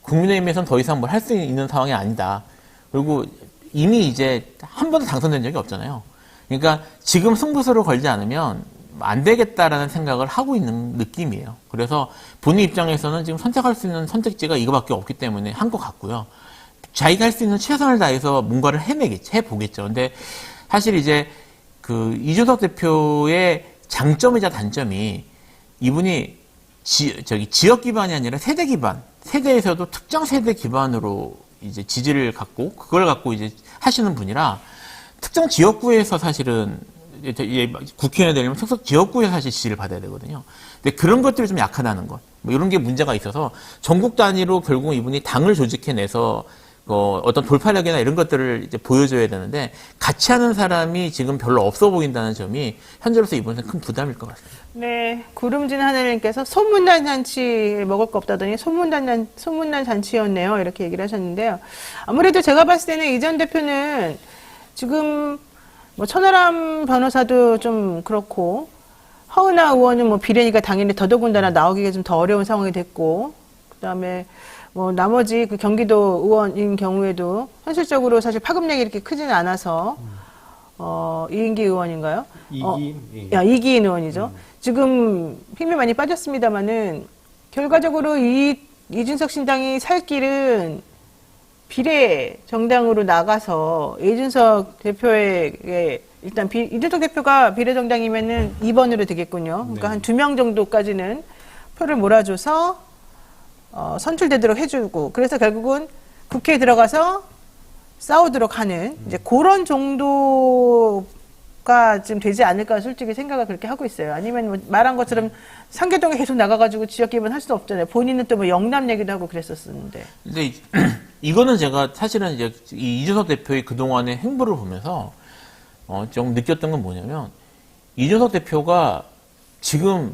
국민의힘에서는 더 이상 뭘 할 수 있는 상황이 아니다. 그리고 이미 이제 한 번도 당선된 적이 없잖아요. 그러니까 지금 승부수를 걸지 않으면 안 되겠다라는 생각을 하고 있는 느낌이에요. 그래서 본인 입장에서는 지금 선택할 수 있는 선택지가 이거밖에 없기 때문에 한 것 같고요. 자기가 할 수 있는 최선을 다해서 뭔가를 해보겠죠. 근데 사실 이제 그 이준석 대표의 장점이자 단점이 이분이 지역 기반이 아니라 세대 기반, 세대에서도 특정 세대 기반으로 이제 지지를 갖고 그걸 갖고 이제 하시는 분이라 특정 지역구에서 사실은 국회의원이 되려면 특정 지역구에서 사실 지지를 받아야 되거든요. 근데 그런 것들이 좀 약하다는 것, 뭐 이런 게 문제가 있어서 전국 단위로 결국 이분이 당을 조직해내서 어떤 돌파력이나 이런 것들을 이제 보여줘야 되는데 같이 하는 사람이 지금 별로 없어 보인다는 점이 현재로서 이번에 큰 부담일 것 같습니다. 네, 구름진 하늘님께서 소문난 잔치 먹을 거 없다더니 소문난 잔치였네요. 이렇게 얘기를 하셨는데요. 아무래도 제가 봤을 때는 이 전 대표는 지금 뭐 천하람 변호사도 좀 그렇고 허은하 의원은 뭐 비례니까 당연히 더더군다나 나오기가 좀 더 어려운 상황이 됐고 그다음에 뭐 나머지 그 경기도 의원인 경우에도 현실적으로 사실 파급력이 이렇게 크지는 않아서 이인기 의원인가요? 이기인 의원이죠. 지금 힘이 많이 빠졌습니다만은 결과적으로 이준석 신당이 살 길은 비례 정당으로 나가서 이준석 대표에게 일단 이준석 대표가 비례 정당이면은 2번으로 되겠군요. 그러니까 한 2명 정도까지는 표를 몰아줘서 선출되도록 해주고 그래서 결국은 국회에 들어가서 싸우도록 하는 이제 그런 정도가 지금 되지 않을까 솔직히 생각을 그렇게 하고 있어요. 아니면 뭐 말한 것처럼 상계동에 계속 나가가지고 지역 기반 할 수는 없잖아요. 본인은 또 뭐 영남 얘기도 하고 그랬었는데. 근데 이거는 제가 사실은 이제 이준석 대표의 그동안의 행보를 보면서 좀 느꼈던 건 뭐냐면 이준석 대표가 지금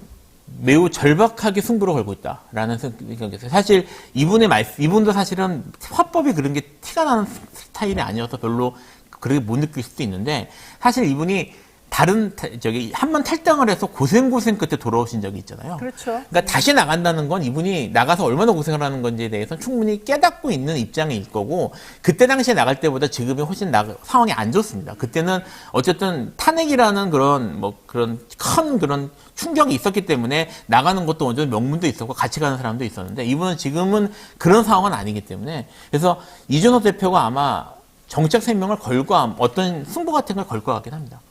매우 절박하게 승부를 걸고 있다라는 생각이 있어요. 사실 이분도 사실은 화법이 그런 게 티가 나는 스타일이 아니어서 별로 그렇게 못 느낄 수도 있는데 사실 이분이 한 번 탈당을 해서 고생 끝에 돌아오신 적이 있잖아요. 그렇죠. 그러니까 다시 나간다는 건 이분이 나가서 얼마나 고생을 하는 건지에 대해서 충분히 깨닫고 있는 입장일 거고 그때 당시에 나갈 때보다 지금이 훨씬 상황이 안 좋습니다. 그때는 어쨌든 탄핵이라는 그런 큰 그런 충격이 있었기 때문에 나가는 것도 먼저 명분도 있었고 같이 가는 사람도 있었는데 이분은 지금은 그런 상황은 아니기 때문에 그래서 이준석 대표가 아마 정책 생명을 걸고 어떤 승부 같은 걸 걸 것 같긴 합니다.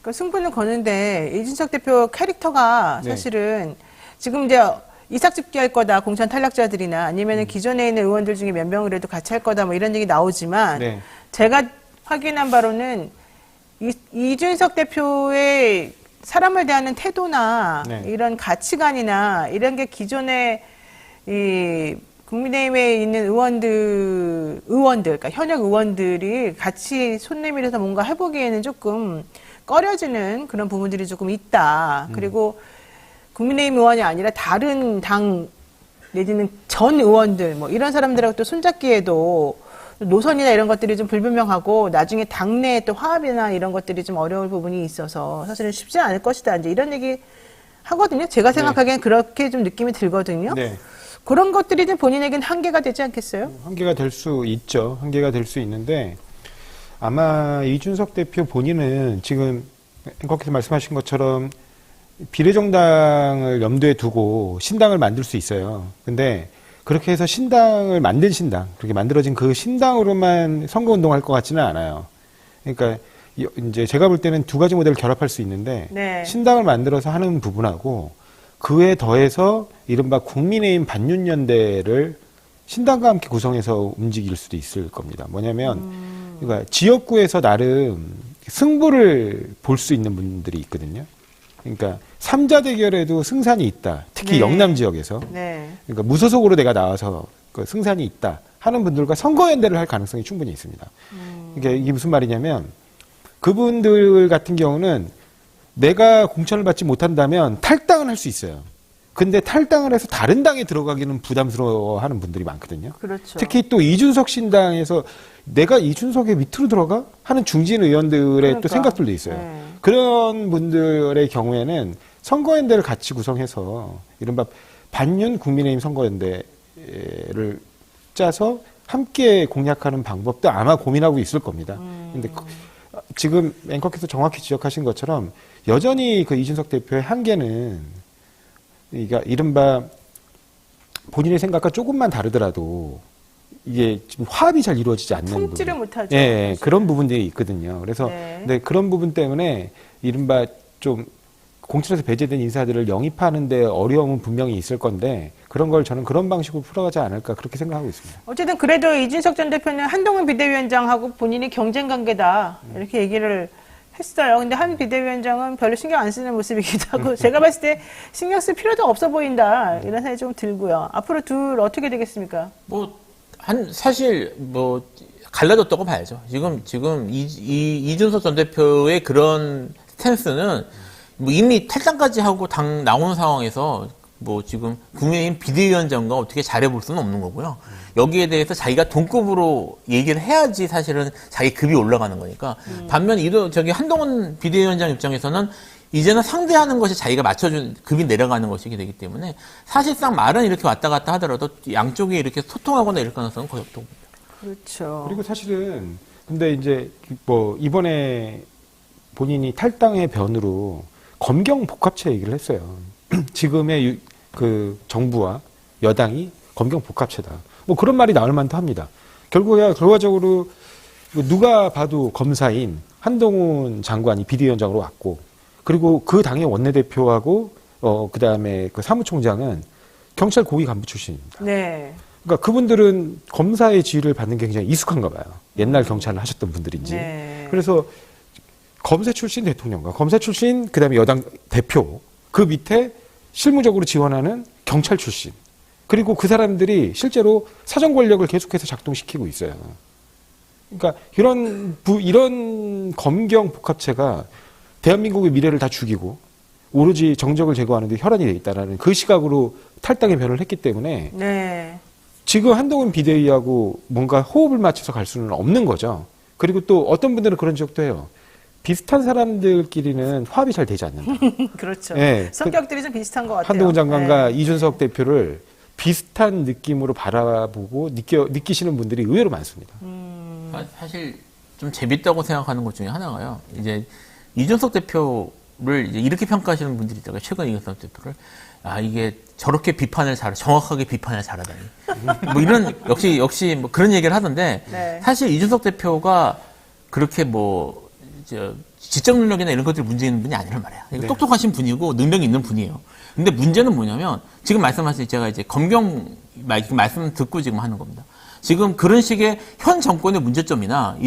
그 승부는 거는데 이준석 대표 캐릭터가 사실은 지금 이제 이삭집기 할 거다 공천 탈락자들이나 아니면은 기존에 있는 의원들 중에 몇 명이라도 같이 할 거다 뭐 이런 얘기 나오지만 제가 확인한 바로는 이준석 대표의 사람을 대하는 태도나 이런 가치관이나 이런 게 기존에 이 국민의힘에 있는 의원들, 그러니까 현역 의원들이 같이 손 내밀어서 뭔가 해보기에는 조금 꺼려지는 그런 부분들이 조금 있다. 그리고 국민의힘 의원이 아니라 다른 당 내지는 전 의원들 뭐 이런 사람들하고 또 손잡기에도 노선이나 이런 것들이 좀 불분명하고 나중에 당내 또 화합이나 이런 것들이 좀 어려울 부분이 있어서 사실은 쉽지 않을 것이다. 이제 이런 얘기 하거든요. 제가 생각하기엔 그렇게 좀 느낌이 들거든요. 그런 것들이 좀 본인에겐 한계가 되지 않겠어요? 한계가 될 수 있죠. 한계가 될 수 있는데 아마 이준석 대표 본인은 지금 앵커께서 말씀하신 것처럼 비례정당을 염두에 두고 신당을 만들 수 있어요. 근데 그렇게 해서 신당을 만든 신당, 그렇게 만들어진 그 신당으로만 선거운동을 할 것 같지는 않아요. 그러니까 이제 제가 볼 때는 두 가지 모델을 결합할 수 있는데 신당을 만들어서 하는 부분하고 그에 더해서 이른바 국민의힘 반윤연대를 신당과 함께 구성해서 움직일 수도 있을 겁니다. 뭐냐면 그러니까 지역구에서 나름 승부를 볼 수 있는 분들이 있거든요. 그러니까 삼자 대결에도 승산이 있다. 특히 영남 지역에서. 그러니까 무소속으로 내가 나와서 그 승산이 있다 하는 분들과 선거연대를 할 가능성이 충분히 있습니다. 그러니까 이게 무슨 말이냐면 그분들 같은 경우는 내가 공천을 받지 못한다면 탈당을 할 수 있어요. 근데 탈당을 해서 다른 당에 들어가기는 부담스러워하는 분들이 많거든요. 그렇죠. 특히 또 이준석 신당에서 내가 이준석의 밑으로 들어가? 하는 중진 의원들의 또 생각들도 있어요. 그런 분들의 경우에는 선거연대를 같이 구성해서 이른바 반윤 국민의힘 선거연대를 짜서 함께 공략하는 방법도 아마 고민하고 있을 겁니다. 근데 지금 앵커께서 정확히 지적하신 것처럼 여전히 그 이준석 대표의 한계는 그러니까 이른바 본인의 생각과 조금만 다르더라도 이게 지금 화합이 잘 이루어지지 않는 품지를 부분. 못하죠. 예, 사실. 그런 부분들이 있거든요. 그래서 네. 근데 그런 부분 때문에 이른바 좀 공천에서 배제된 인사들을 영입하는데 어려움은 분명히 있을 건데 그런 걸 저는 그런 방식으로 풀어가지 않을까 그렇게 생각하고 있습니다. 어쨌든 그래도 이준석 전 대표는 한동훈 비대위원장하고 본인이 경쟁 관계다 이렇게 얘기를 했어요. 근데 한 비대위원장은 별로 신경 안 쓰는 모습이기도 하고 제가 봤을 때 신경 쓸 필요도 없어 보인다 이런 생각이 좀 들고요. 앞으로 둘 어떻게 되겠습니까? 사실 갈라졌다고 봐야죠. 지금 이준석 전 대표의 그런 스탠스는 이미 탈당까지 하고 당 나오는 상황에서 지금 국민의힘 비대위원장과 어떻게 잘해볼 수는 없는 거고요. 여기에 대해서 자기가 동급으로 얘기를 해야지 사실은 자기 급이 올라가는 거니까. 반면 한동훈 비대위원장 입장에서는 이제는 상대하는 것이 자기가 맞춰준 급이 내려가는 것이기 되기 때문에 사실상 말은 이렇게 왔다 갔다 하더라도 양쪽이 이렇게 소통하거나 이럴 가능성은 거의 없다고 봅니다. 그렇죠. 그리고 사실은 근데 이제 이번에 본인이 탈당의 변으로 검경 복합체 얘기를 했어요. 지금의 그 정부와 여당이 검경 복합체다. 그런 말이 나올 만도 합니다. 결과적으로 누가 봐도 검사인 한동훈 장관이 비대위원장으로 왔고, 그리고 그 당의 원내대표하고 그 다음에 그 사무총장은 경찰 고위 간부 출신입니다. 네. 그러니까 그분들은 검사의 지휘를 받는 게 굉장히 익숙한가 봐요. 옛날 경찰을 하셨던 분들인지. 네. 그래서 검사 출신 대통령과 검사 출신 그다음에 여당 대표 그 밑에 실무적으로 지원하는 경찰 출신 그리고 그 사람들이 실제로 사정 권력을 계속해서 작동시키고 있어요. 그러니까 이런 검경 복합체가 대한민국의 미래를 다 죽이고 오로지 정적을 제거하는 데 혈안이 돼 있다라는 그 시각으로 탈당의 변을 했기 때문에 네. 지금 한동훈 비대위하고 뭔가 호흡을 맞춰서 갈 수는 없는 거죠. 그리고 또 어떤 분들은 그런 지적도 해요. 비슷한 사람들끼리는 화합이 잘 되지 않는다. 그렇죠. 네. 성격들이 좀 비슷한 것 같아요. 한동훈 장관과 네. 이준석 대표를 비슷한 느낌으로 바라보고 느끼시는 분들이 의외로 많습니다. 사실 좀 재밌다고 생각하는 것 중에 하나가요. 이제 이준석 대표를 이제 이렇게 평가하시는 분들이 있다가 최근 이준석 대표를 이게 저렇게 정확하게 비판을 잘하다니. 이런 역시 그런 얘기를 하던데 네. 사실 이준석 대표가 그렇게 지적 능력이나 이런 것들이 문제 있는 분이 아니란 말이에요. 네. 똑똑하신 분이고 능력이 있는 분이에요. 근데 문제는 뭐냐면 지금 말씀하신 제가 이제 검경 말씀 듣고 지금 하는 겁니다. 지금 그런 식의 현 정권의 문제점이나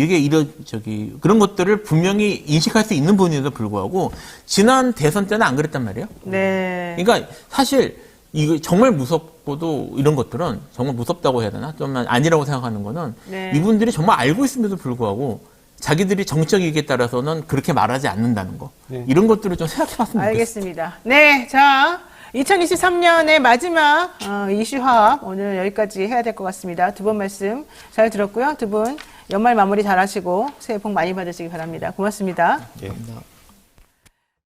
그런 것들을 분명히 인식할 수 있는 분인데도 불구하고 지난 대선 때는 안 그랬단 말이에요. 네. 그러니까 사실 이거 정말 무섭고도 이런 것들은 정말 무섭다고 해야 되나? 좀 아니라고 생각하는 거는 네. 이분들이 정말 알고 있음에도 불구하고 자기들이 정적 이익에 따라서는 그렇게 말하지 않는다는 거. 네. 이런 것들을 좀 생각해 봤으면 좋겠어요. 알겠습니다. 네, 자, 2023년의 마지막 이슈 화합 오늘 여기까지 해야 될 것 같습니다. 두 분 말씀 잘 들었고요. 두 분 연말 마무리 잘 하시고 새해 복 많이 받으시기 바랍니다. 고맙습니다. 예. 감사합니다.